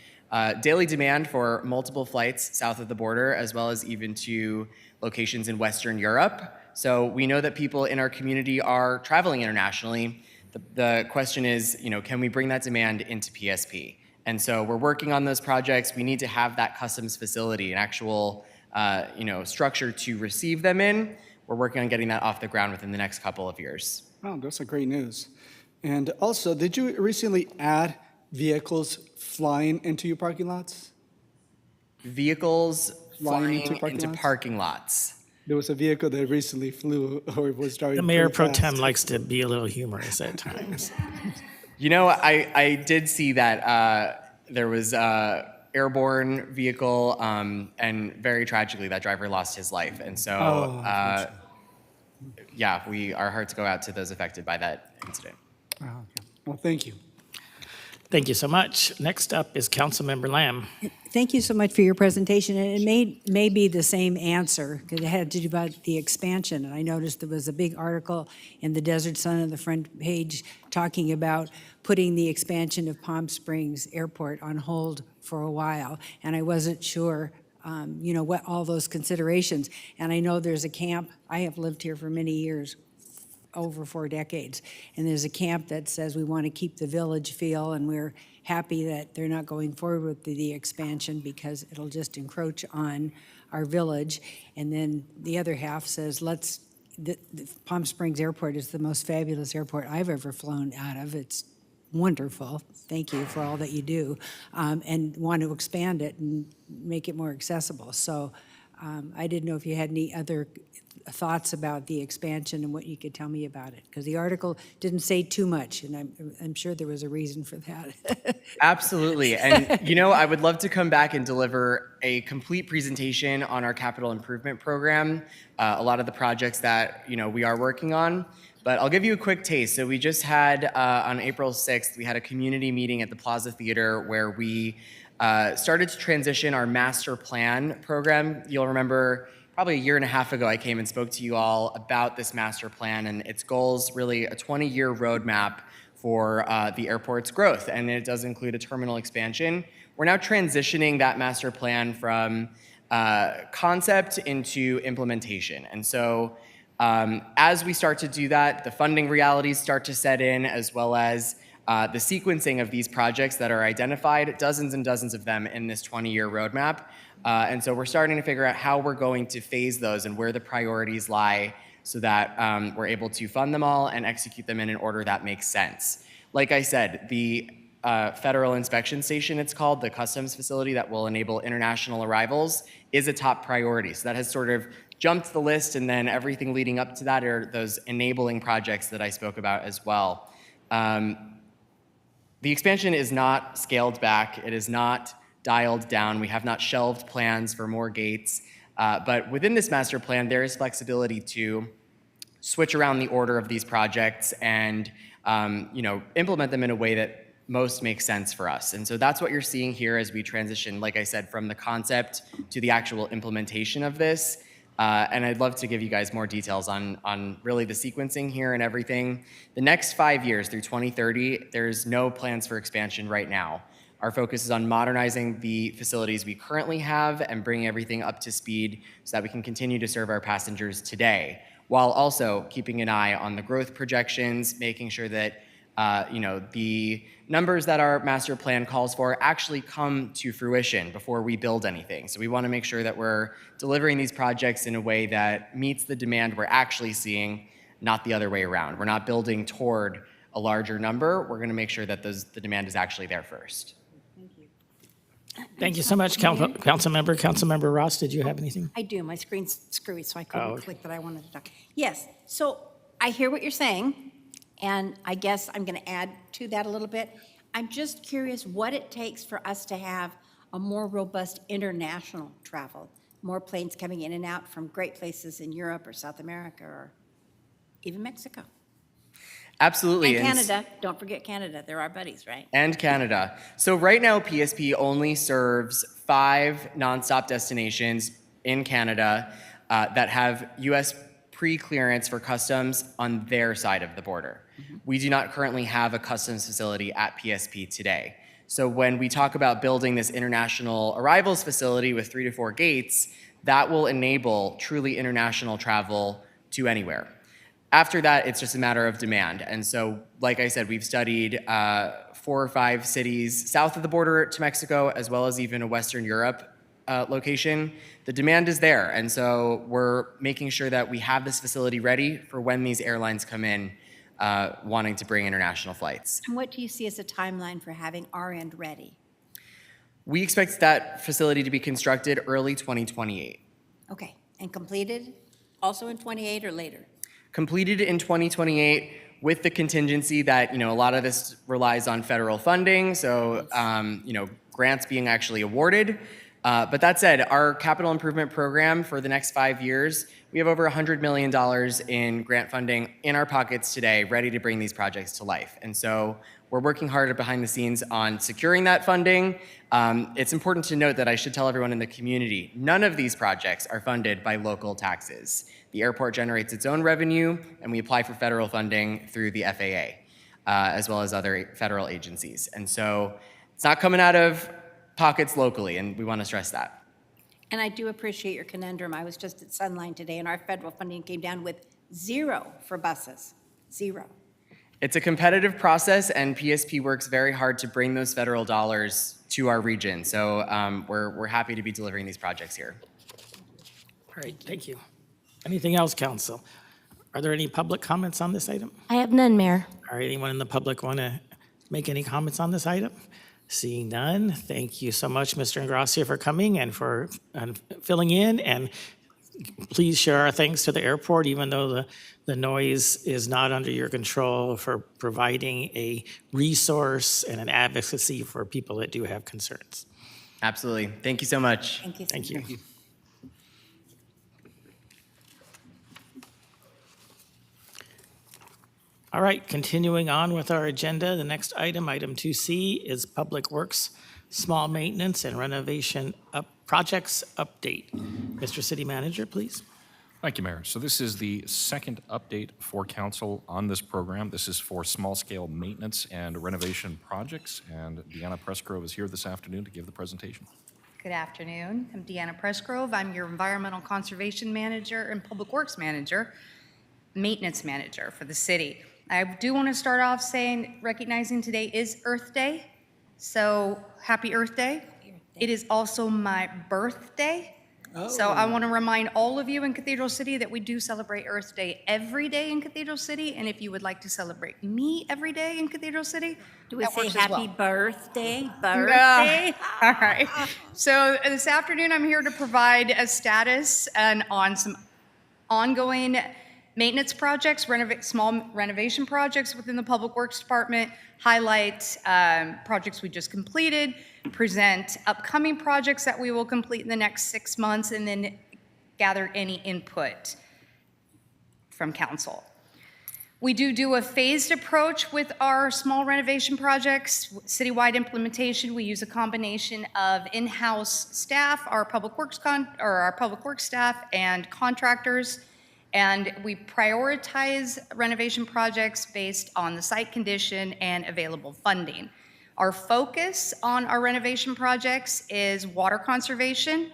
daily demand for multiple flights south of the border, as well as even to locations in Western Europe. So we know that people in our community are traveling internationally. The question is, can we bring that demand into PSP? And so we're working on those projects. We need to have that customs facility, an actual structure to receive them in. We're working on getting that off the ground within the next couple of years. Oh, that's a great news. And also, did you recently add vehicles flying into your parking lots? Vehicles flying into lots? parking lots. There was a vehicle that recently flew or was driving. The Mayor pretty Pro fast. Tem likes to be a little humorous at times. I did see that there was a airborne vehicle, and very tragically, that driver lost his life. And so, yeah, our hearts go out to those affected by that incident. Oh, okay. Well, thank you. Thank you so much. Next up is Councilmember Lamb. Thank you so much for your presentation. And it may be the same answer, because it had to do about the expansion. And I noticed there was a big article in the Desert Sun on the front page talking about putting the expansion of Palm Springs Airport on hold for a while. And I wasn't sure, what all those considerations. And I know there's a camp. I have lived here for many years, over 4 decades. And there's a camp that says we want to keep the village feel, and we're happy that they're not going forward with the expansion because it'll just encroach on our village. And then the other half says, the Palm Springs Airport is the most fabulous airport I've ever flown out of. It's wonderful. Thank you for all that you do. And want to expand it and make it more accessible. So I didn't know if you had any other thoughts about the expansion and what you could tell me about it, because the article didn't say too much, and I'm sure there was a reason for that. Absolutely. And, I would love to come back and deliver a complete presentation on our capital improvement program, a lot of the projects that, we are working on. But I'll give you a quick taste. So we just had, on April 6th, we had a community meeting at the Plaza Theater where we started to transition our master plan program. You'll remember probably a year and a half ago, I came and spoke to you all about this master plan and its goals, really a 20-year roadmap for the airport's growth, and it does include a terminal expansion. We're now transitioning that master plan from concept into implementation. And so as we start to do that, the funding realities start to set in, as well as the sequencing of these projects that are identified, dozens and dozens of them in this 20-year roadmap. And so we're starting to figure out how we're going to phase those and where the priorities lie so that we're able to fund them all and execute them in an order that makes sense. Like I said, the Federal Inspection Station, it's called, the customs facility that will enable international arrivals, is a top priority. So that has sort of jumped the list, and then everything leading up to that are those enabling projects that I spoke about as well. The expansion is not scaled back. It is not dialed down. We have not shelved plans for more gates. But within this master plan, there is flexibility to switch around the order of these projects and implement them in a way that most makes sense for us. And so that's what you're seeing here as we transition, like I said, from the concept to the actual implementation of this. And I'd love to give you guys more details on really the sequencing here and everything. The next 5 years through 2030, there's no plans for expansion right now. Our focus is on modernizing the facilities we currently have and bringing everything up to speed so that we can continue to serve our passengers today, while also keeping an eye on the growth projections, making sure that the numbers that our master plan calls for actually come to fruition before we build anything. So we want to make sure that we're delivering these projects in a way that meets the demand we're actually seeing, not the other way around. We're not building toward a larger number. We're going to make sure that the demand is actually there first. Thank you so much, Councilmember. Councilmember Ross, did you have anything? I do. My screen's screwy, so I couldn't okay. click that I wanted to talk. Yes, so I hear what you're saying, and I guess I'm going to add to that a little bit. I'm just curious what it takes for us to have a more robust international travel, more planes coming in and out from great places in Europe or South America or even Mexico. Absolutely. And Canada. Don't forget Canada. They're our buddies, right? And Canada. So right now, PSP only serves 5 nonstop destinations in Canada that have U.S. pre-clearance for customs on their side of the border. Mm-hmm. We do not currently have a customs facility at PSP today. So when we talk about building this international arrivals facility with 3 to 4 gates, that will enable truly international travel to anywhere. After that, it's just a matter of demand. And so, like I said, we've studied 4 or 5 cities south of the border to Mexico, as well as even a Western Europe location. The demand is there. And so we're making sure that we have this facility ready for when these airlines come in wanting to bring international flights. And what do you see as a timeline for having our end ready? We expect that facility to be constructed early 2028. Okay, and completed also in 28 or later? Completed in 2028 with the contingency that, a lot of this relies on federal funding, so, grants being actually awarded. But that said, our capital improvement program for the next 5 years, we have over $100 million in grant funding in our pockets today, ready to bring these projects to life. And so we're working hard behind the scenes on securing that funding. It's important to note that I should tell everyone in the community, none of these projects are funded by local taxes. The airport generates its own revenue, and we apply for federal funding through the FAA, as well as other federal agencies. And so it's not coming out of pockets locally, and we want to stress that. And I do appreciate your conundrum. I was just at Sunline today, and our federal funding came down with 0 for buses. 0. It's a competitive process, and PSP works very hard to bring those federal dollars to our region. So we're happy to be delivering these projects here. All right, thank you. Anything else, council? Are there any public comments on this item? I have none, Mayor. All right, anyone in the public want to make any comments on this item? Seeing none, thank you so much, Mr. Ingracia, for coming and for filling in. And please share our thanks to the airport, even though the noise is not under your control, for providing a resource and an advocacy for people that do have concerns. Absolutely. Thank you so much. Thank you. Thank you. All right, continuing on with our agenda, the next item, item 2C, is Public Works Small Maintenance and Renovation Projects Update. Mr. City Manager, please. Thank you, Mayor. So this is the second update for council on this program. This is for small-scale maintenance and renovation projects, and Deanna Pressgrove is here this afternoon to give the presentation. Good afternoon. I'm Deanna Pressgrove. I'm your Environmental Conservation Manager and Public Works Manager, Maintenance Manager for the city. I do want to start off recognizing today is Earth Day. So happy Earth Day. It is also my birthday. So I want to remind all of you in Cathedral City that we do celebrate Earth Day every day in Cathedral City. And if you would like to celebrate me every day in Cathedral City, Do we that say works as happy well. birthday? Yeah. All right. So this afternoon, I'm here to provide a status on some ongoing maintenance projects, small renovation projects within the Public Works Department, highlight projects we just completed, present upcoming projects that we will complete in the next 6 months, and then gather any input from council. We do a phased approach with our small renovation projects, citywide implementation. We use a combination of in-house staff, our public works staff, and contractors. And we prioritize renovation projects based on the site condition and available funding. Our focus on our renovation projects is water conservation,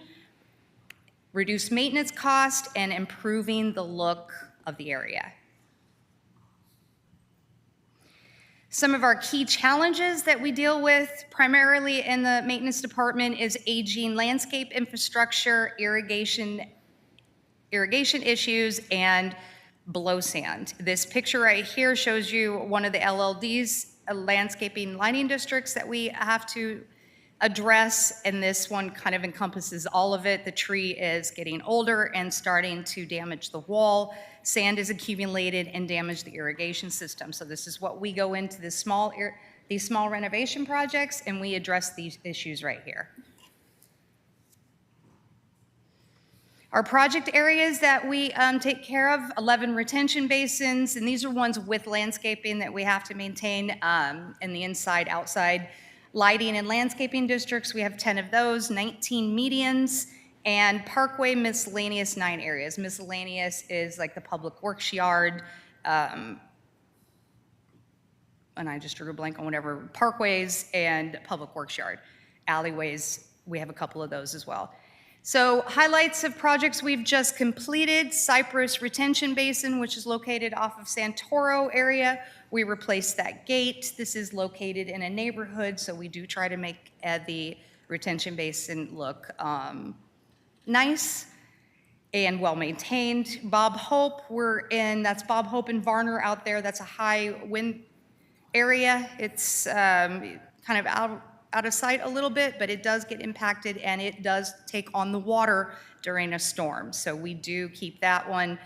reduce maintenance cost, and improving the look of the area. Some of our key challenges that we deal with primarily in the maintenance department is aging landscape infrastructure, irrigation issues, and below sand. This picture right here shows you one of the LLD's landscaping lighting districts that we have to address, and this one kind of encompasses all of it. The tree is getting older and starting to damage the wall. Sand is accumulated and damaged the irrigation system. So this is what we go into these small renovation projects, and we address these issues right here. Our project areas that we take care of, 11 retention basins, and these are ones with landscaping that we have to maintain in the inside, outside lighting and landscaping districts. We have 10 of those, 19 medians, and parkway miscellaneous 9 areas. Miscellaneous is like the public works yard, and I just drew a blank on whatever, parkways and public works yard. Alleyways, we have a couple of those as well. So highlights of projects we've just completed: Cypress Retention Basin, which is located off of Santoro area. We replaced that gate. This is located in a neighborhood, so we do try to make the retention basin look nice and well-maintained. Bob Hope, that's Bob Hope and Varner out there. That's a high wind area. It's kind of out of sight a little bit, but it does get impacted, and it does take on the water during a storm. So we do keep that one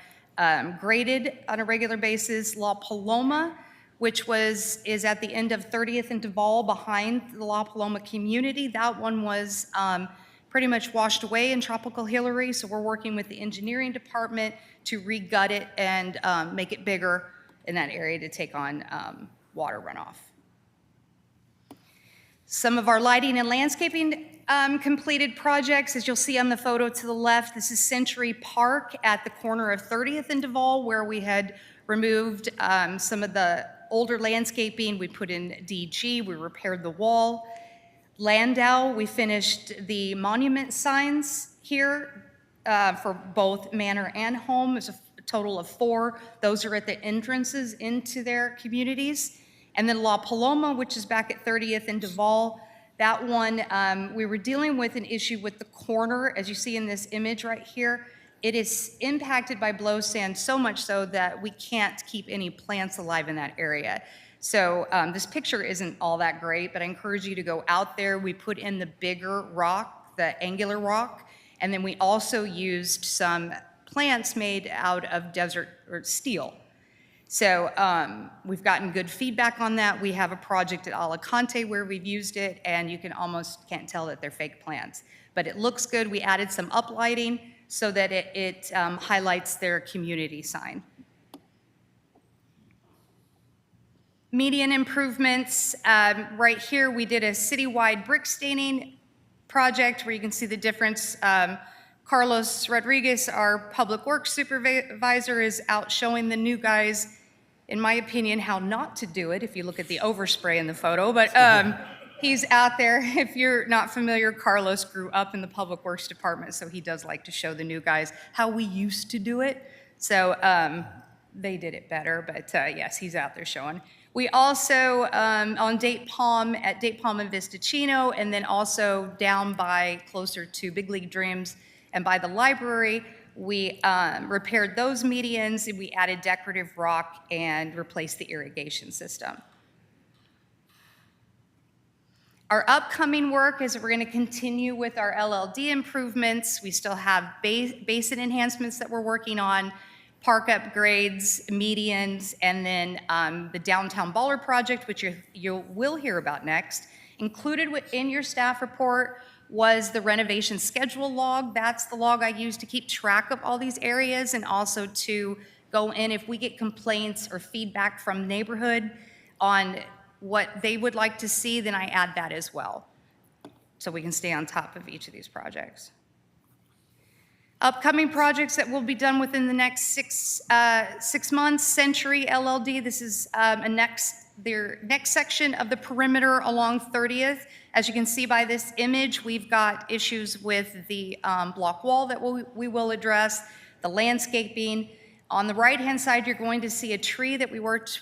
graded on a regular basis. La Paloma, which is at the end of 30th and Duval behind the La Paloma community. That one was pretty much washed away in Tropical Hillary, so we're working with the engineering department to re-gut it and make it bigger in that area to take on water runoff. Some of our lighting and landscaping completed projects, as you'll see on the photo to the left, this is Century Park at the corner of 30th and Duval, where we had removed some of the older landscaping. We put in DG, we repaired the wall. Landau, we finished the monument signs here for both manor and home. There's a total of 4. Those are at the entrances into their communities. And then La Paloma, which is back at 30th and Duval, that one, we were dealing with an issue with the corner, as you see in this image right here. It is impacted by blow sand so much so that we can't keep any plants alive in that area. So this picture isn't all that great, but I encourage you to go out there. We put in the bigger rock, the angular rock, and then we also used some plants made out of desert or steel. So we've gotten good feedback on that. We have a project at Alicante where we've used it, and you can almost can't tell that they're fake plants. But it looks good. We added some uplighting so that it highlights their community sign. Median improvements, right here we did a citywide brick staining project where you can see the difference. Carlos Rodriguez, our public works supervisor, is out showing the new guys, in my opinion, how not to do it, if you look at the overspray in the photo. But he's out there. If you're not familiar, Carlos grew up in the public works department, so he does like to show the new guys how we used to do it. So they did it better, but yes, he's out there showing. We also, on Date Palm, at Date Palm and Vistachino, and then also down by closer to Big League Dreams and by the library, we repaired those medians, and we added decorative rock and replaced the irrigation system. Our upcoming work is we're going to continue with our LLD improvements. We still have basin enhancements that we're working on, park upgrades, medians, and then the Downtown Baller project, which you will hear about next. Included in your staff report was the renovation schedule log. That's the log I use to keep track of all these areas and also to go in if we get complaints or feedback from neighborhood on what they would like to see, then I add that as well, so we can stay on top of each of these projects. Upcoming projects that will be done within the next six months, Century LLD, this is their next section of the perimeter along 30th. As you can see by this image, we've got issues with the block wall that we will address, the landscaping. On the right-hand side, you're going to see a tree that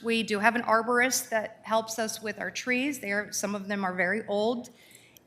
we do have an arborist that helps us with our trees. Some of them are very old.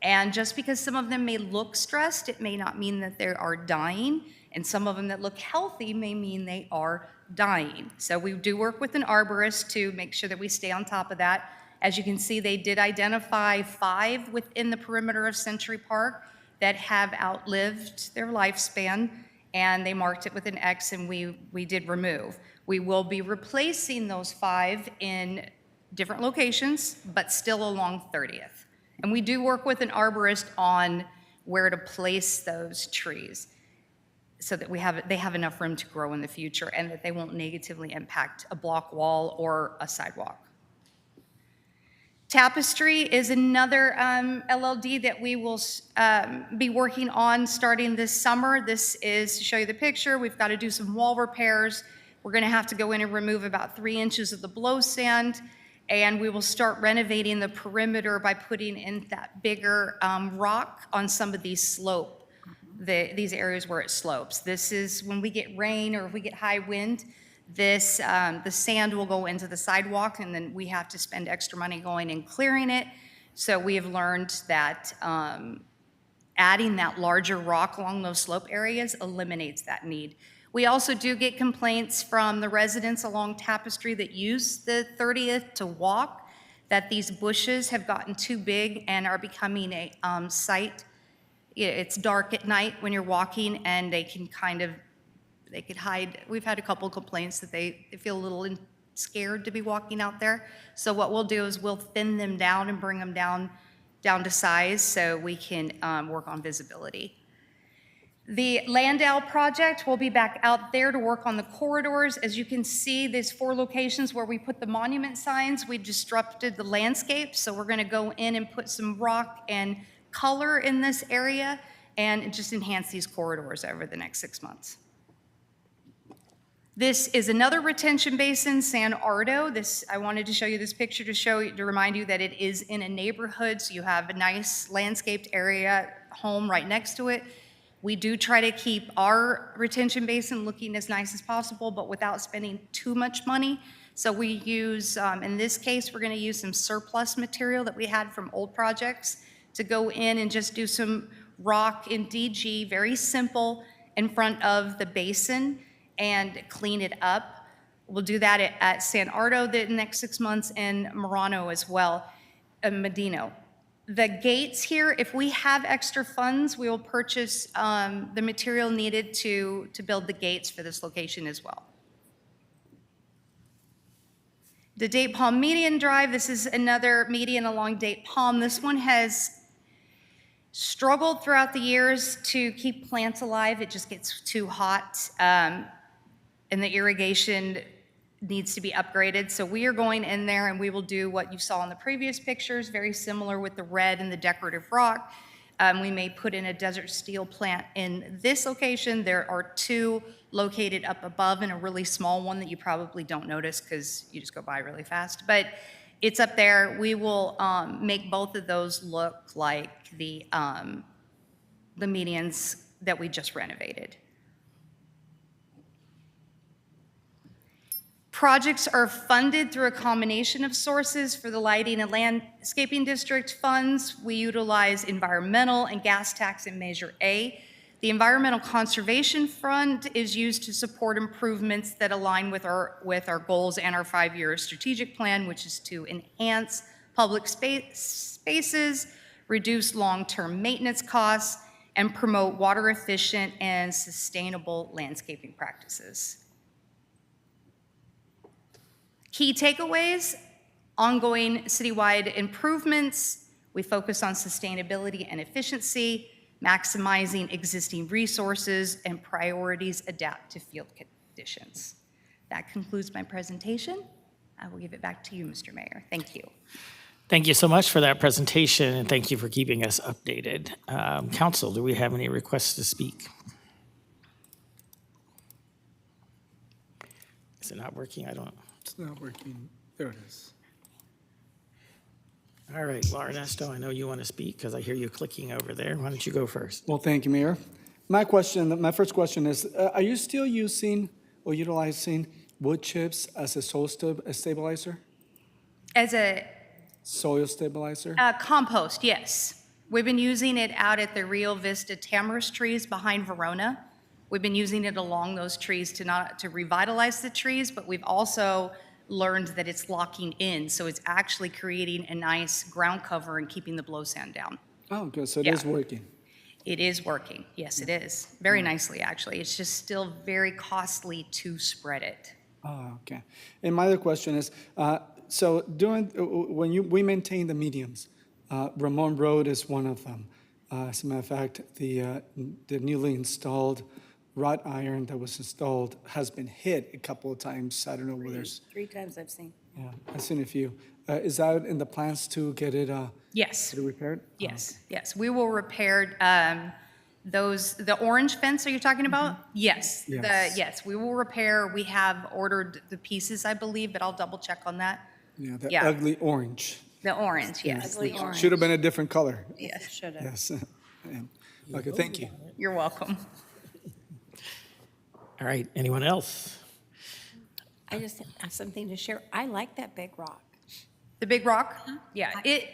And just because some of them may look stressed, it may not mean that they are dying. And some of them that look healthy may mean they are dying. So we do work with an arborist to make sure that we stay on top of that. As you can see, they did identify 5 within the perimeter of Century Park that have outlived their lifespan, and they marked it with an X, and we did remove. We will be replacing those 5 in different locations, but still along 30th. And we do work with an arborist on where to place those trees so that they have enough room to grow in the future and that they won't negatively impact a block wall or a sidewalk. Tapestry is another LLD that we will be working on starting this summer. This is to show you the picture. We've got to do some wall repairs. We're going to have to go in and remove about 3 inches of the blow sand, and we will start renovating the perimeter by putting in that bigger rock on some of these these areas where it slopes. This is when we get rain or if we get high wind, the sand will go into the sidewalk, and then we have to spend extra money going and clearing it. So we have learned that adding that larger rock along those slope areas eliminates that need. We also do get complaints from the residents along Tapestry that use the 30th to walk, that these bushes have gotten too big and are becoming a sight. It's dark at night when you're walking, and they can kind of they could hide. We've had a couple complaints that they feel a little scared to be walking out there. So what we'll do is we'll thin them down and bring them down to size so we can work on visibility. The Landau project will be back out there to work on the corridors. As you can see, there's 4 locations where we put the monument signs. We disrupted the landscape, so we're gonna go in and put some rock and color in this area and just enhance these corridors over the next 6 months. This is another retention basin, San Ardo. I wanted to show you this picture to remind you that it is in a neighborhood, so you have a nice landscaped area, home right next to it. We do try to keep our retention basin looking as nice as possible, but without spending too much money. So we use, in this case, we're gonna use some surplus material that we had from old projects to go in and just do some rock in DG, very simple, in front of the basin and clean it up. We'll do that at San Ardo the next 6 months and Murano as well, Medino. The gates here, if we have extra funds, we will purchase the material needed to build the gates for this location as well. The Date Palm Median Drive, this is another median along Date Palm. This one has struggled throughout the years to keep plants alive. It just gets too hot, and the irrigation needs to be upgraded. So we are going in there and we will do what you saw in the previous pictures, very similar with the red and the decorative rock. We may put in a desert steel plant in this location. There are 2 located up above and a really small one that you probably don't notice because you just go by really fast. But it's up there. We will make both of those look like the medians that we just renovated. Projects are funded through a combination of sources. For the lighting and landscaping district funds, we utilize environmental and gas tax in Measure A. The Environmental Conservation Fund is used to support improvements that align with our goals and our 5-year strategic plan, which is to enhance public spaces, reduce long-term maintenance costs, and promote water-efficient and sustainable landscaping practices. Key takeaways: ongoing citywide improvements. We focus on sustainability and efficiency, maximizing existing resources, and priorities adapt to field conditions. That concludes my presentation. I will give it back to you, Mr. Mayor. Thank you. Thank you so much for that presentation, and thank you for keeping us updated. Council, do we have any requests to speak? Is it not working? I don't. It's not working. There it is. All right, well, Ernesto, I know you want to speak because I hear you clicking over there. Why don't you go first? Well, thank you, Mayor. My first question is, are you still using or utilizing wood chips as a soil stabilizer? As a Soil stabilizer? compost, yes. We've been using it out at the Rio Vista tamarisk trees behind Verona. We've been using it along those trees to revitalize the trees, but we've also learned that it's locking in, so it's actually creating a nice ground cover and keeping the blow sand down. Oh, good, so it is Yeah. working. It is working, yes, it is. Very nicely, actually. It's just still very costly to spread it. Oh, okay. And my other question is, so when we maintain the medians, Ramon Road is one of them. As a matter of fact, the newly installed wrought iron that was installed has been hit a couple of times. I don't know whether there's, 3 times I've seen. yeah, I've seen a few. Is that in the plans to get it Yes. repaired? Yes, yes. We will repair the orange fence, are you talking about? Yes. Yes. Yes, we will repair. We have ordered the pieces, I believe, but I'll double check on that. Yeah, the Yeah. ugly orange. The orange, yes. Ugly orange. Should have been a different color. Yes. Should have. Yes. Yeah. Okay, thank you. You're welcome. All right, anyone else? I just have something to share. I like that big rock. The big rock? Yeah, it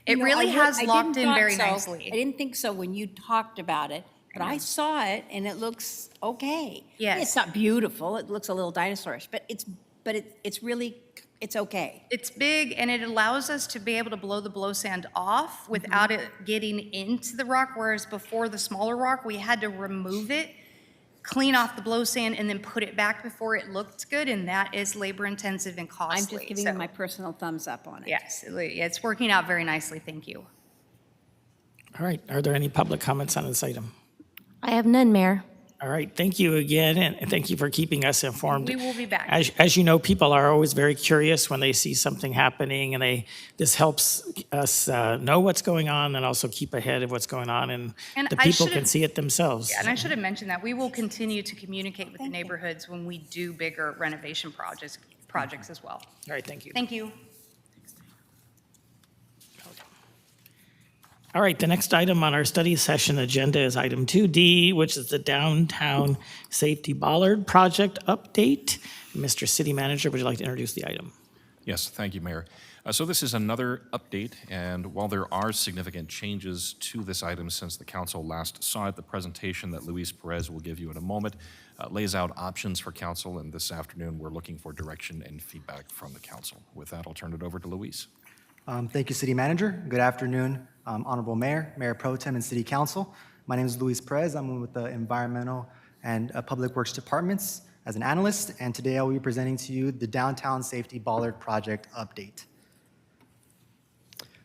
You know, really I has didn't locked in thought very so. nicely. I didn't think so when you talked about it, but I saw it and it looks okay. Yes. It's not beautiful. It looks a little dinosaurish, but it's really, it's okay. It's big, and it allows us to be able to blow the blow sand off without it getting into the rock, whereas before the smaller rock, we had to remove it clean off the blow sand and then put it back before it looked good, and that is labor intensive and costly. I'm just giving you my personal thumbs up on it. Yes, it's working out very nicely, thank you. All right, are there any public comments on this item? I have none, Mayor. All right, thank you again, and thank you for keeping us informed. We will be back. As you know, people are always very curious when they see something happening, and this helps us know what's going on and also keep ahead of what's going on, and And the I people should can have- see it themselves. Yeah, and I should have mentioned that we will continue to communicate with the neighborhoods when we do bigger renovation projects as well. All right, thank you. Thank you. All right, the next item on our study session agenda is item 2D, which is the Downtown Safety Bollard Project update. Mr. City Manager, would you like to introduce the item? Yes, thank you, Mayor. So this is another update, and while there are significant changes to this item since the council last saw it, the presentation that Luis Perez will give you in a moment lays out options for council, and this afternoon we're looking for direction and feedback from the council. With that, I'll turn it over to Luis. Thank you, City Manager. Good afternoon, Honorable Mayor, Mayor Pro Tem, and City Council. My name is Luis Perez. I'm with the Environmental and Public Works Departments as an analyst, and today I will be presenting to you the Downtown Safety Bollard Project update.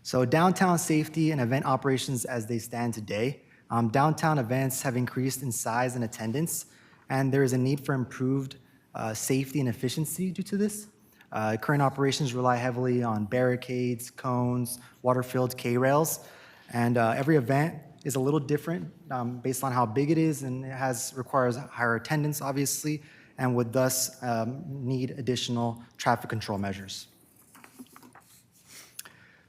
So downtown safety and event operations as they stand today. Downtown events have increased in size and attendance, and there is a need for improved safety and efficiency due to this. Current operations rely heavily on barricades, cones, water-filled K-rails, and every event is a little different based on how big it is, and it requires higher attendance, obviously, and would thus need additional traffic control measures.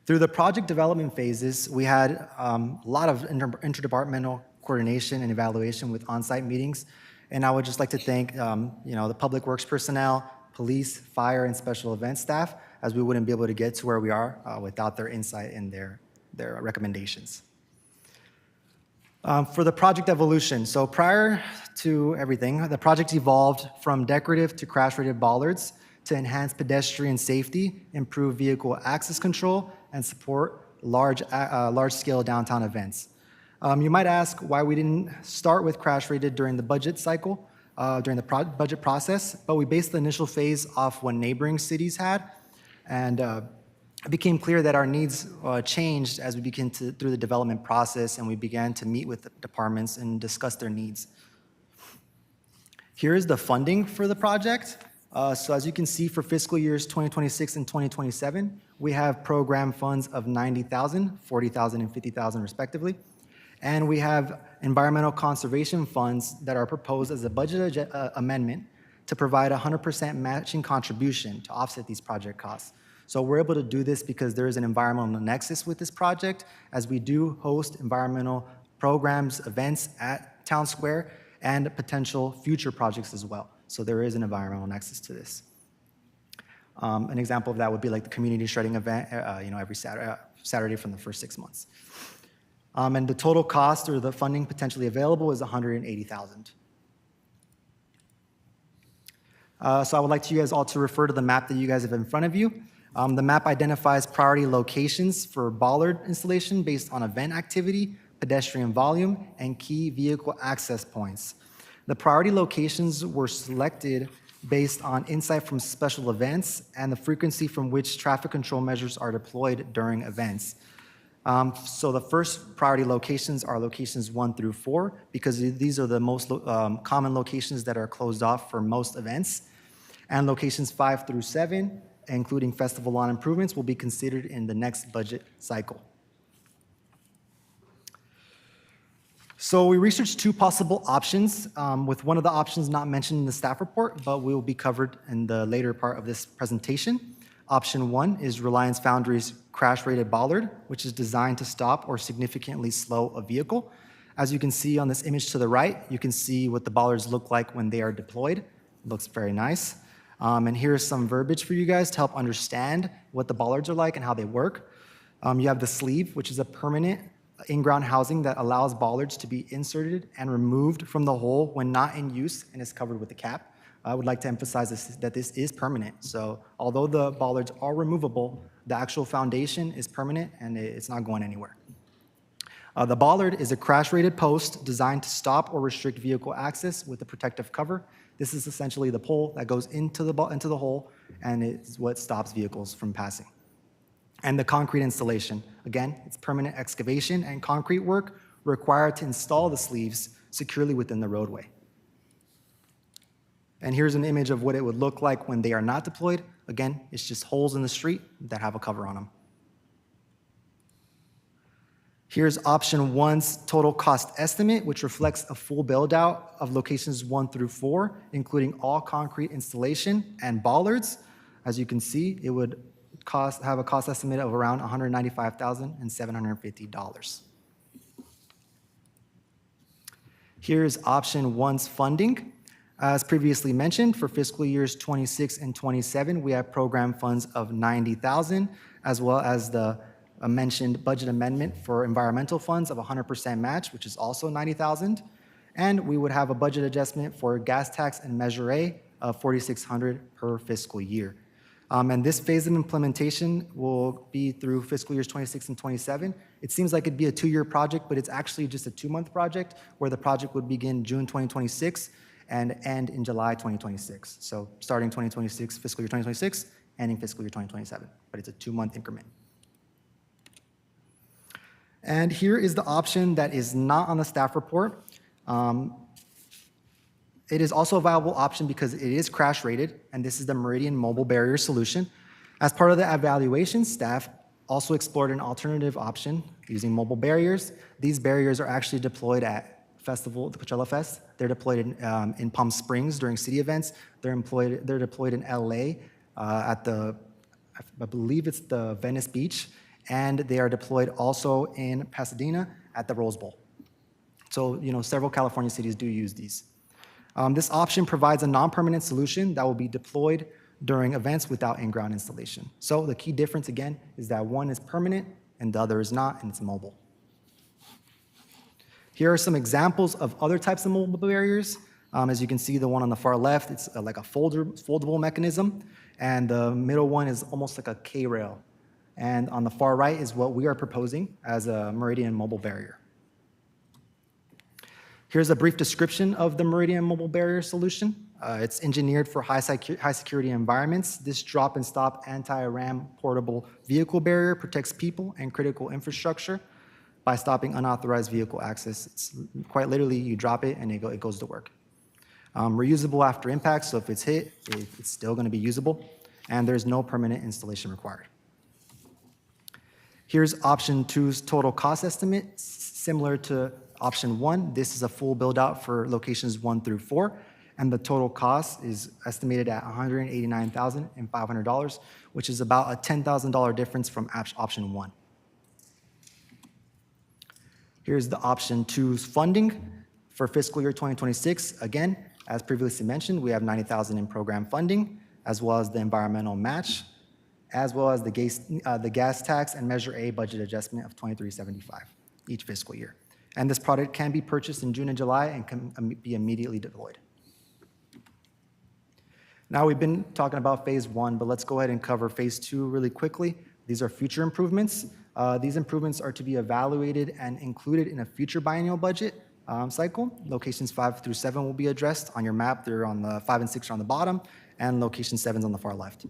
Through the project development phases, we had a lot of interdepartmental coordination and evaluation with on-site meetings, and I would just like to thank the Public Works personnel, police, fire, and special events staff, as we wouldn't be able to get to where we are without their insight and their recommendations. For the project evolution, so prior to everything, the project evolved from decorative to crash-rated bollards to enhance pedestrian safety, improve vehicle access control, and support large-scale downtown events. You might ask why we didn't start with crash-rated during the budget cycle, during the budget process, but we based the initial phase off what neighboring cities had, and it became clear that our needs changed as we began through the development process, and we began to meet with the departments and discuss their needs. Here is the funding for the project. So as you can see, for fiscal years 2026 and 2027, we have program funds of $90,000, $40,000, and $50,000 respectively. And we have environmental conservation funds that are proposed as a budget amendment to provide 100% matching contribution to offset these project costs. So we're able to do this because there is an environmental nexus with this project, as we do host environmental programs, events at Town Square, and potential future projects as well. So there is an environmental nexus to this. An example of that would be like the community shredding event, every Saturday from the first 6 months. And the total cost or the funding potentially available is $180,000. So I would like you guys all to refer to the map that you guys have in front of you. The map identifies priority locations for bollard installation based on event activity, pedestrian volume, and key vehicle access points. The priority locations were selected based on insight from special events and the frequency from which traffic control measures are deployed during events. So the first priority locations are locations 1 through 4, because these are the most common locations that are closed off for most events. And locations 5 through 7, including festival lawn improvements, will be considered in the next budget cycle. So we researched 2 possible options, with one of the options not mentioned in the staff report, but will be covered in the later part of this presentation. Option 1 is Reliance Foundry's crash-rated bollard, which is designed to stop or significantly slow a vehicle. As you can see on this image to the right, you can see what the bollards look like when they are deployed. It looks very nice. And here's some verbiage for you guys to help understand what the bollards are like and how they work. You have the sleeve, which is a permanent in-ground housing that allows bollards to be inserted and removed from the hole when not in use and is covered with a cap. I would like to emphasize that this is permanent. So although the bollards are removable, the actual foundation is permanent and it's not going anywhere. The bollard is a crash-rated post designed to stop or restrict vehicle access with a protective cover. This is essentially the pole that goes into the hole, and it's what stops vehicles from passing. And the concrete installation. Again, it's permanent excavation and concrete work required to install the sleeves securely within the roadway. And here's an image of what it would look like when they are not deployed. Again, it's just holes in the street that have a cover on them. Here's option 1's total cost estimate, which reflects a full build-out of locations 1 through 4, including all concrete installation and bollards. As you can see, it would have a cost estimate of around $195,750. Here's option 1's funding. As previously mentioned, for fiscal years 26 and 27, we have program funds of $90,000, as well as the mentioned budget amendment for environmental funds of 100% match, which is also $90,000. And we would have a budget adjustment for gas tax and Measure A of $4,600 per fiscal year. And this phase of implementation will be through fiscal years 26 and 27. It seems like it'd be a 2-year project, but it's actually just a 2-month project where the project would begin June 2026 and end in July 2026. So starting 2026, fiscal year 2026, ending fiscal year 2027, but it's a 2-month increment. And here is the option that is not on the staff report. It is also a viable option because it is crash rated, and this is the Meridian Mobile Barrier Solution. As part of the evaluation, staff also explored an alternative option using mobile barriers. These barriers are actually deployed at the Coachella Fest. They're deployed in Palm Springs during city events. They're deployed in LA at I believe it's the Venice Beach, and they are deployed also in Pasadena at the Rose Bowl. So, several California cities do use these. This option provides a non-permanent solution that will be deployed during events without in-ground installation. So the key difference, again, is that one is permanent and the other is not, and it's mobile. Here are some examples of other types of mobile barriers. As you can see, the one on the far left, it's like a foldable mechanism, and the middle one is almost like a K-rail. And on the far right is what we are proposing as a Meridian mobile barrier. Here's a brief description of the Meridian Mobile Barrier Solution. It's engineered for high security environments. This drop and stop anti-ram portable vehicle barrier protects people and critical infrastructure by stopping unauthorized vehicle access. It's quite literally, you drop it and it goes to work. Reusable after impact, so if it's hit, it's still gonna be usable, and there's no permanent installation required. Here's option 2's total cost estimate, similar to option 1. This is a full build out for locations 1 through 4, and the total cost is estimated at $189,500, which is about a $10,000 difference from option 1. Here's the option 2's funding for fiscal year 2026. Again, as previously mentioned, we have $90,000 in program funding, as well as the environmental match, as well as the gas tax and Measure A budget adjustment of $2375 each fiscal year. And this product can be purchased in June and July and can be immediately deployed. Now we've been talking about phase 1, but let's go ahead and cover phase 2 really quickly. These are future improvements. These improvements are to be evaluated and included in a future biennial budget cycle. Locations 5 through 7 will be addressed on your map. They're on the 5 and 6 are on the bottom, and location 7 is on the far left.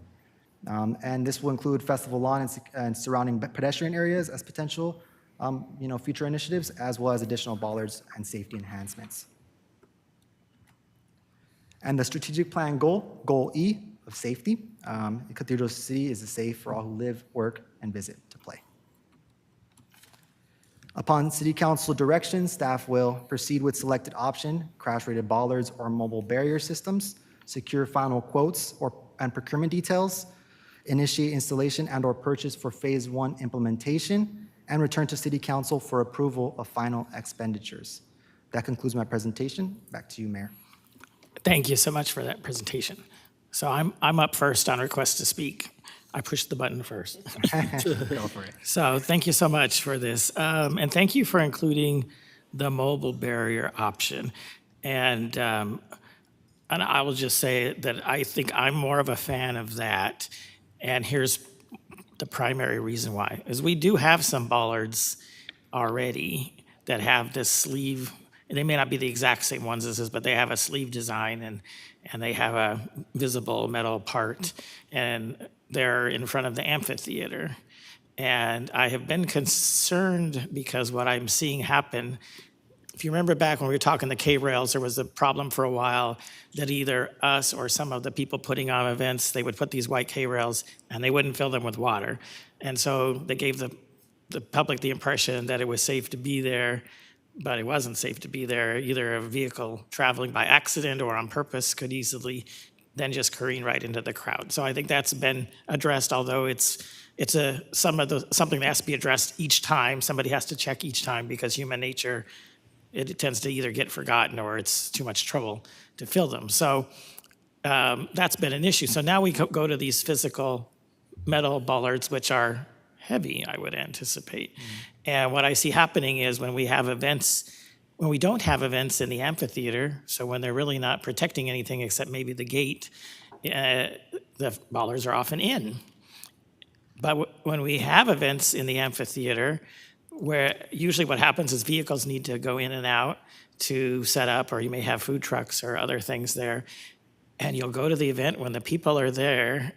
And this will include festival lawn and surrounding pedestrian areas as potential future initiatives, as well as additional bollards and safety enhancements. And the strategic plan goal E of safety, Cathedral City is safe for all who live, work, and visit to play. Upon City Council direction, staff will proceed with selected option, crash-rated bollards or mobile barrier systems, secure final quotes and procurement details, initiate installation and/or purchase for phase 1 implementation, and return to City Council for approval of final expenditures. That concludes my presentation. Back to you, Mayor. Thank you so much for that presentation. So I'm up first on request to speak. I pushed the button first. Go for it. So thank you so much for this. And thank you for including the mobile barrier option. And I will just say that I think I'm more of a fan of that. And here's the primary reason why, is we do have some bollards already that have this sleeve. They may not be the exact same ones as this, but they have a sleeve design and they have a visible metal part, and they're in front of the amphitheater. And I have been concerned because what I'm seeing happen, if you remember back when we were talking the K-rails, there was a problem for a while that either us or some of the people putting on events, they would put these white K-rails and they wouldn't fill them with water. And so they gave the public the impression that it was safe to be there, but it wasn't safe to be there. Either a vehicle traveling by accident or on purpose could easily then just careen right into the crowd. So I think that's been addressed, although it's something that has to be addressed each time. Somebody has to check each time because human nature, it tends to either get forgotten or it's too much trouble to fill them. So that's been an issue. So now we go to these physical metal bollards, which are heavy, I would anticipate. And what I see happening is when we don't have events in the amphitheater, so when they're really not protecting anything except maybe the gate, the bollards are often in. But when we have events in the amphitheater, where usually what happens is vehicles need to go in and out to set up, or you may have food trucks or other things there, and you'll go to the event when the people are there,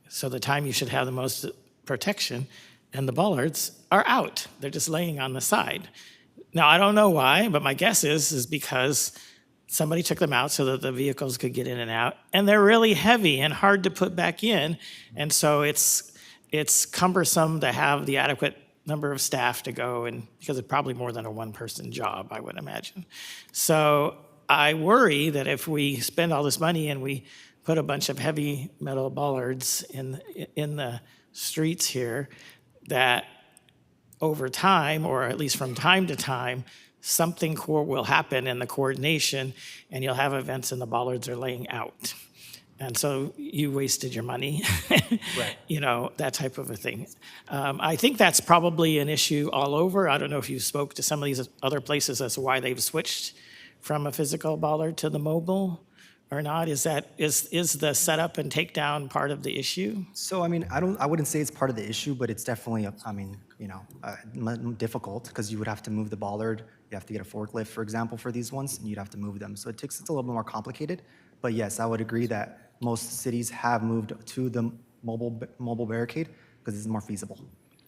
so the time you should have the most protection, and the bollards are out. They're just laying on the side. Now, I don't know why, but my guess is because somebody took them out so that the vehicles could get in and out, and they're really heavy and hard to put back in, and so it's cumbersome to have the adequate number of staff to go, and because it's probably more than a one-person job, I would imagine. So I worry that if we spend all this money and we put a bunch of heavy metal bollards in the streets here, that over time, or at least from time to time, something will happen in the coordination, and you'll have events and the bollards are laying out. And so you wasted your money, Right. you know, that type of a thing. I think that's probably an issue all over. I don't know if you spoke to some of these other places as to why they've switched from a physical bollard to the mobile or not. Is the setup and takedown part of the issue? So, I mean, I wouldn't say it's part of the issue, but it's definitely, difficult because you would have to move the bollard. You have to get a forklift, for example, for these ones, and you'd have to move them. So it's a little bit more complicated. But yes, I would agree that most cities have moved to the mobile barricade because it's more feasible.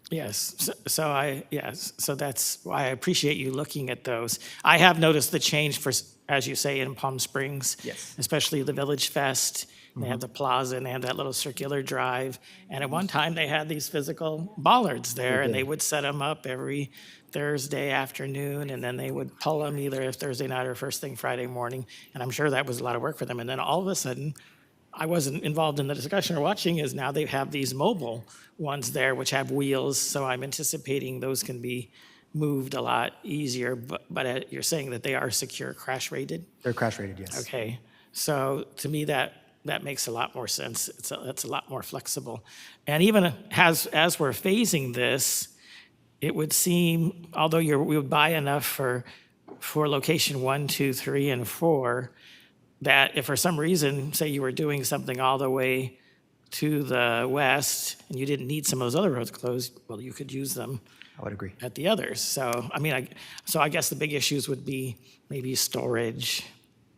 Yes, so that's why I appreciate you looking at those. I have noticed the change for, as you say, in Palm Springs. Yes. Especially the Village Fest. They have the plaza and they have that little circular drive. And at one time they had these physical bollards there and they would set them up every Thursday afternoon, and then they would pull them either Thursday night or first thing Friday morning. And I'm sure that was a lot of work for them. And then all of a sudden, I wasn't involved in the discussion or watching, is now they have these mobile ones there which have wheels. So I'm anticipating those can be moved a lot easier. But you're saying that they are secure, crash rated? They're crash rated, yes. Okay. So to me, that makes a lot more sense. It's a lot more flexible. And even as we're phasing this, it would seem, although we would buy enough for location 1, 2, 3, and 4, that if for some reason, say you were doing something all the way to the west and you didn't need some of those other roads closed, well, you could use them. I would agree. At the others. So, I mean, I guess the big issues would be maybe storage.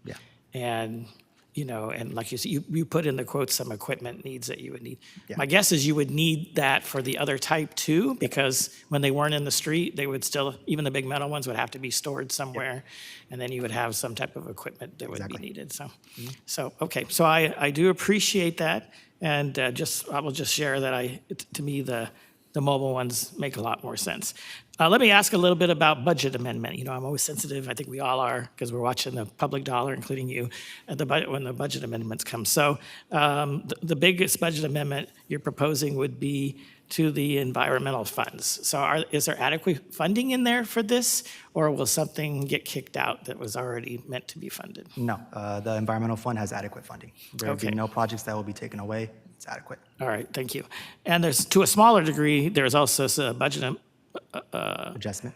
Yeah. And, and like you said, you put in the quotes some equipment needs that you would need. Yeah. My guess is you would need that for the other type too, because when they weren't in the street, they would still, even the big metal ones would have to be stored somewhere. And then you would have some type of equipment that would be needed. So, okay. So I do appreciate that. And I will just share that to me, the mobile ones make a lot more sense. Let me ask a little bit about budget amendment. I'm always sensitive, I think we all are, because we're watching the public dollar, including you, when the budget amendments come. So the biggest budget amendment you're proposing would be to the environmental funds. So is there adequate funding in there for this, or will something get kicked out that was already meant to be funded? No, the environmental fund has adequate funding. There will be no projects that will be taken away. It's adequate. All right, thank you. And there's, to a smaller degree, there's also a budget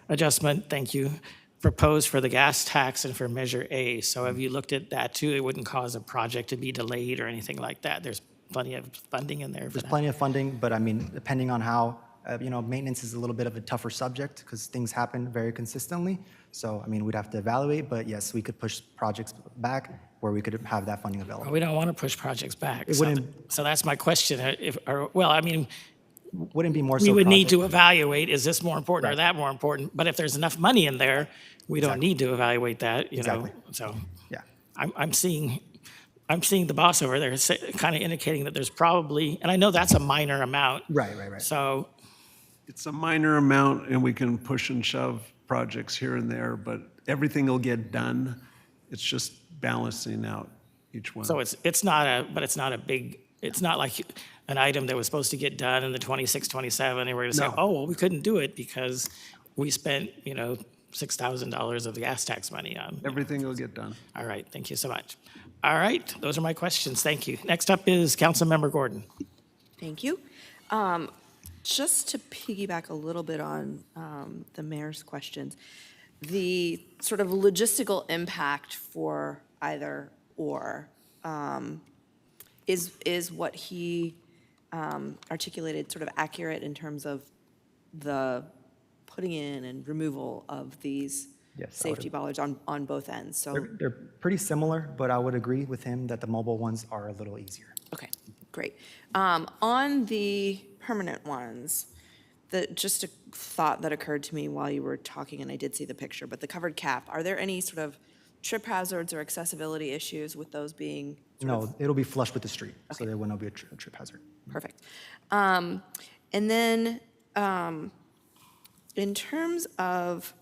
adjustment, thank you, proposed for the gas tax and for Measure A. So have you looked at that too? It wouldn't cause a project to be delayed or anything like that. There's plenty of funding in there for There's that. plenty of funding, but I mean, depending on how Maintenance is a little bit of a tougher subject because things happen very consistently. So, I mean, we'd have to evaluate, but yes, we could push projects back where we could have that funding available. We don't want to push projects back. It So wouldn't- so that's my question. I mean, Wouldn't be more so we would need to project- evaluate, is this more important or Right. that more important? But if there's enough money in there, we don't need to evaluate that, you know? Exactly. So Yeah. I'm seeing the boss over there kind of indicating that there's probably, and I know that's a minor amount. Right. So It's a minor amount, and we can push and shove projects here and there, but everything will get done. It's just balancing out each one. So it's not a big, it's not like an item that was supposed to get done in the 26, 27, and we're gonna say, No. oh, well, we couldn't do it because we spent, $6,000 of the gas tax money on. Everything will get done. All right, thank you so much. All right, those are my questions, thank you. Next up is Councilmember Gordon. Thank you. Just to piggyback a little bit on the mayor's questions, the sort of logistical impact for either or is what he articulated sort of accurate in terms of the putting in and removal of these Yes, I would safety bollards on both ends? So, They're pretty similar, but I would agree with him that the mobile ones are a little easier. okay, great. On the permanent ones, just a thought that occurred to me while you were talking, and I did see the picture, but the covered cap, are there any sort of trip hazards or accessibility issues with those being? No, it'll be flush with the street, so there will not be a trip hazard. Perfect. And then in terms of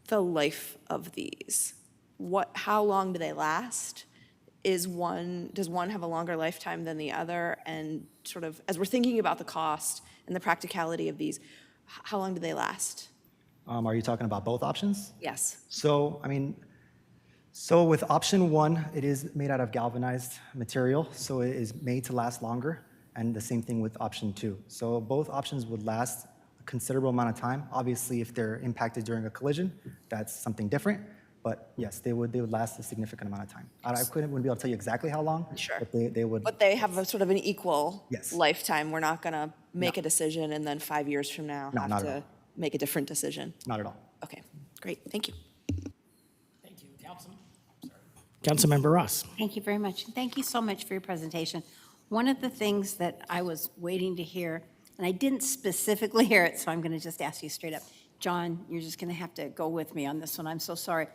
the life of these, how long do they last? Does one have a longer lifetime than the other? And sort of, as we're thinking about the cost and the practicality of these, how long do they last? Are you talking about both options? Yes. So, so with option one, it is made out of galvanized material, so it is made to last longer, and the same thing with option two. So both options would last a considerable amount of time. Obviously, if they're impacted during a collision, that's something different, but yes, they would wouldn't be able to tell you exactly how long. Sure. But they would. But they have a sort of an equal Yes. lifetime. We're not going to make a decision and then 5 years from now No, have not at to all. make a different decision. Not at all. Okay, great, thank you. Thank you, Councilmember Ross. Thank you very much. Thank you so much for your presentation. One of the things that I was waiting to hear, and I didn't specifically hear it, so I'm going to just ask you straight up. John, you're just going to have to go with me on this one. I'm so sorry.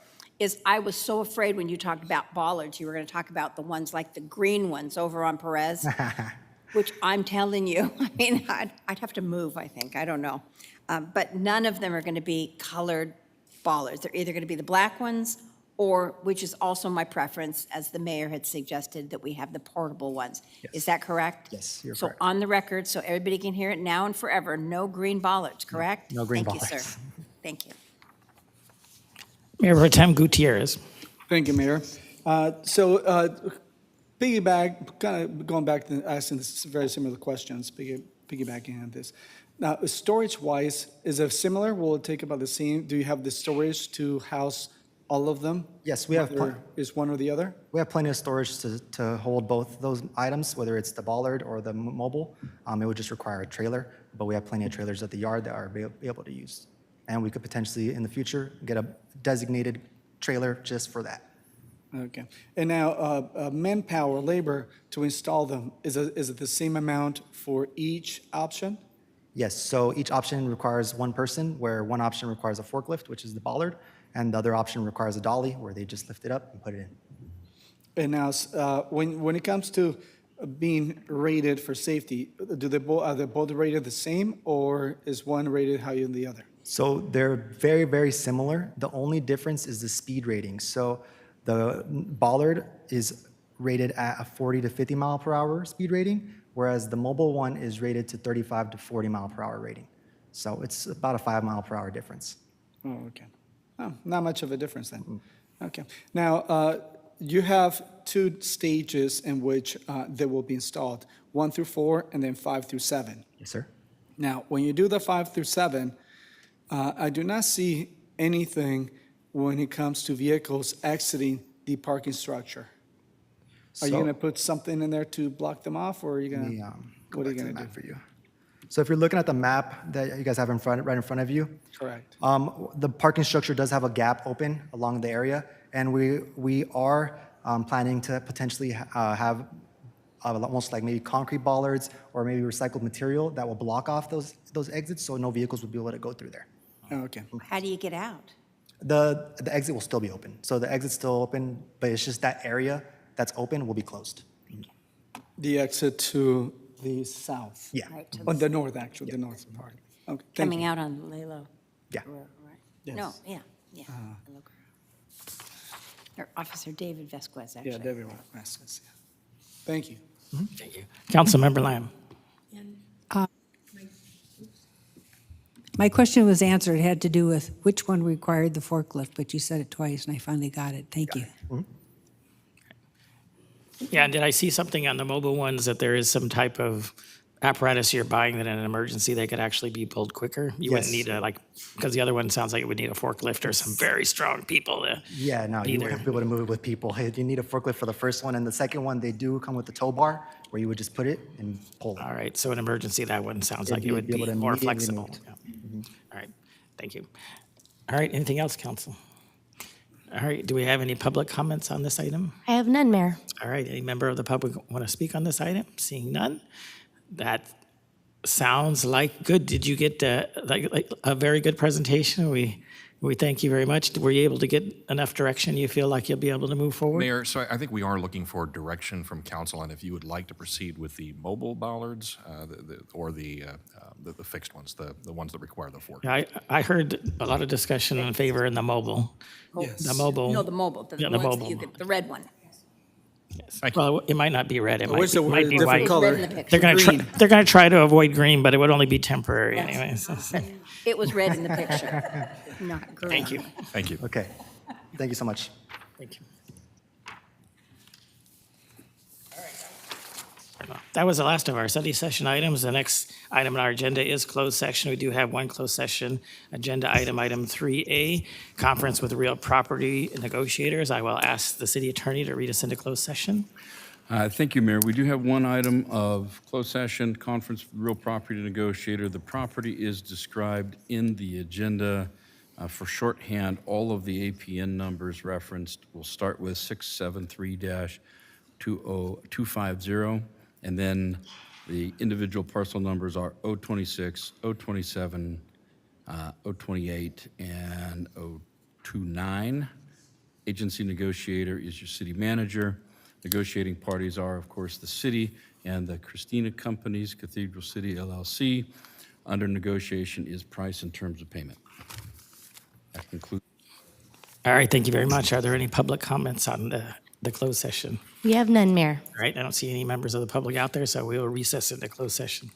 I was so afraid when you talked about bollards, you were going to talk about the ones like the green ones over on Perez, which I'm telling you, I'd have to move, I think. I don't know. But none of them are going to be colored bollards. They're either going to be the black ones or, which is also my preference, as the mayor had suggested, that we have the portable ones. Is that correct? Yes, you're So correct. on the record, so everybody can hear it now and forever, no green bollards, correct? No green Thank you, bollards. sir. Thank you. Mayor Pro Tem Gutierrez. Thank you, Mayor. Piggyback, kind of going back to asking this very similar questions, piggybacking on this. Now, storage-wise, is it similar? Will it take about the same? Do you have the storage to house all of them? Yes, we have Whether is one or the other? We have plenty of storage to hold both those items, whether it's the bollard or the mobile. It would just require a trailer, but we have plenty of trailers at the yard that are be able to use. And we could potentially, in the future, get a designated trailer just for that. Okay. And now, manpower, labor to install them, is it the same amount for each option? Yes, so each option requires one person, where one option requires a forklift, which is the bollard, and the other option requires a dolly, where they just lift it up and put it in. And now, when it comes to being rated for safety, are they both rated the same, or is one rated higher than the other? So they're very, very similar. The only difference is the speed rating. So the bollard is rated at a 40 to 50 mile per hour speed rating, whereas the mobile one is rated to 35 to 40 mile per hour rating. So it's about a 5 mile per hour difference. Oh, okay. Oh, not much of a difference then. Okay. Now, you have two stages in which they will be installed, 1 through 4 and then 5 through 7. Yes, sir. Now, when you do the 5 through 7, I do not see anything when it comes to vehicles exiting the parking structure. Are you So- going to put something in there to block them off, or are you going Let me to, go what are back you to the going to map do? for you. So if you're looking at the map that you guys have right in front of you, Correct. the parking structure does have a gap open along the area, and we are planning to potentially have almost like maybe concrete bollards or maybe recycled material that will block off those exits, so no vehicles would be able to go through there. Okay. How do you get out? The exit will still be open. So the exit's still open, but it's just that area that's open will be closed. The exit to the south. Yeah. Right, to On the north, actually, the north part. Okay, thank Coming you. out on Lalo? Yeah. Right. No, yeah. Or Officer David Vasquez, actually. Yeah, David Vasquez. Yeah. Thank you. Thank you. Councilmember Lamb. My question was answered. It had to do with which one required the forklift, but you said it twice, and I finally got it. Thank you. Yeah, and did I see something on the mobile ones that there is some type of apparatus you're buying that in an emergency, they could actually be pulled quicker? You wouldn't Yes. need a, because the other one sounds like it would need a forklift or some very strong people to Yeah, no, be you there. wouldn't be able to move it with people. Hey, you need a forklift for the first one, and the second one, they do come with the tow bar, where you would just put it and pull it. All right, so an emergency, that one sounds like it It'd would be able be to more immediately flexible. move. Yeah. All right, thank you. All right, anything else, council? All right, do we have any public comments on this item? I have none, Mayor. All right, any member of the public want to speak on this item? Seeing none? That sounds like good. Did you get like a very good presentation? We thank you very much. Were you able to get enough direction you feel like you'll be able to move forward? Mayor, so I think we are looking for direction from council, and if you would like to proceed with the mobile bollards or the fixed ones, the ones that require the fork. I heard a lot of discussion in favor in the mobile. Yes. The mobile. No, the mobile, the Yeah, the ones that mobile. you could, the red one. Well, it might not be red. It Where's might the be different white. color? Red in the picture. They're gonna try to avoid green, but it would only be temporary anyway. So, It was red in the picture, not green. thank you. Thank you. Okay. Thank you so much. Thank you. That was the last of our study session items. The next item on our agenda is closed session. We do have one closed session agenda item, item 3A, conference with real property negotiators. I will ask the city attorney to read us into closed session. Thank you, Mayor. We do have one item of closed session, conference with real property negotiator. The property is described in the agenda. For shorthand, all of the APN numbers referenced will start with 673-20250, and then the individual parcel numbers are 026, 027, 028, and 029. Agency negotiator is your city manager. Negotiating parties are, of course, the city and the Christina Companies, Cathedral City LLC. Under negotiation is price and terms of payment. That concludes. All right, thank you very much. Are there any public comments on the closed session? We have none, Mayor. All right, I don't see any members of the public out there, so we will recess into closed session.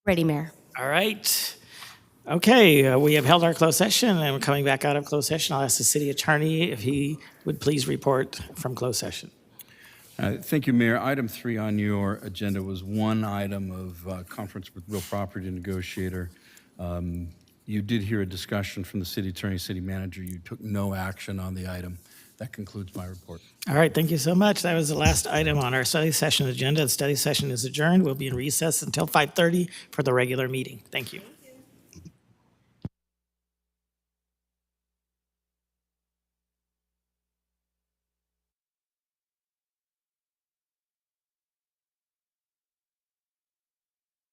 Ready, Mayor. All right. Okay, we have held our closed session, and we're coming back out of closed session. I'll ask the city attorney if he would please report from closed session. Thank you, Mayor. Item 3 on your agenda was one item of conference with real property negotiator. You did hear a discussion from the city attorney, city manager. You took no action on the item. That concludes my report. All right, thank you so much. That was the last item on our study session agenda. The study session is adjourned. We'll be in recess until 5:30 for the regular meeting. Thank you.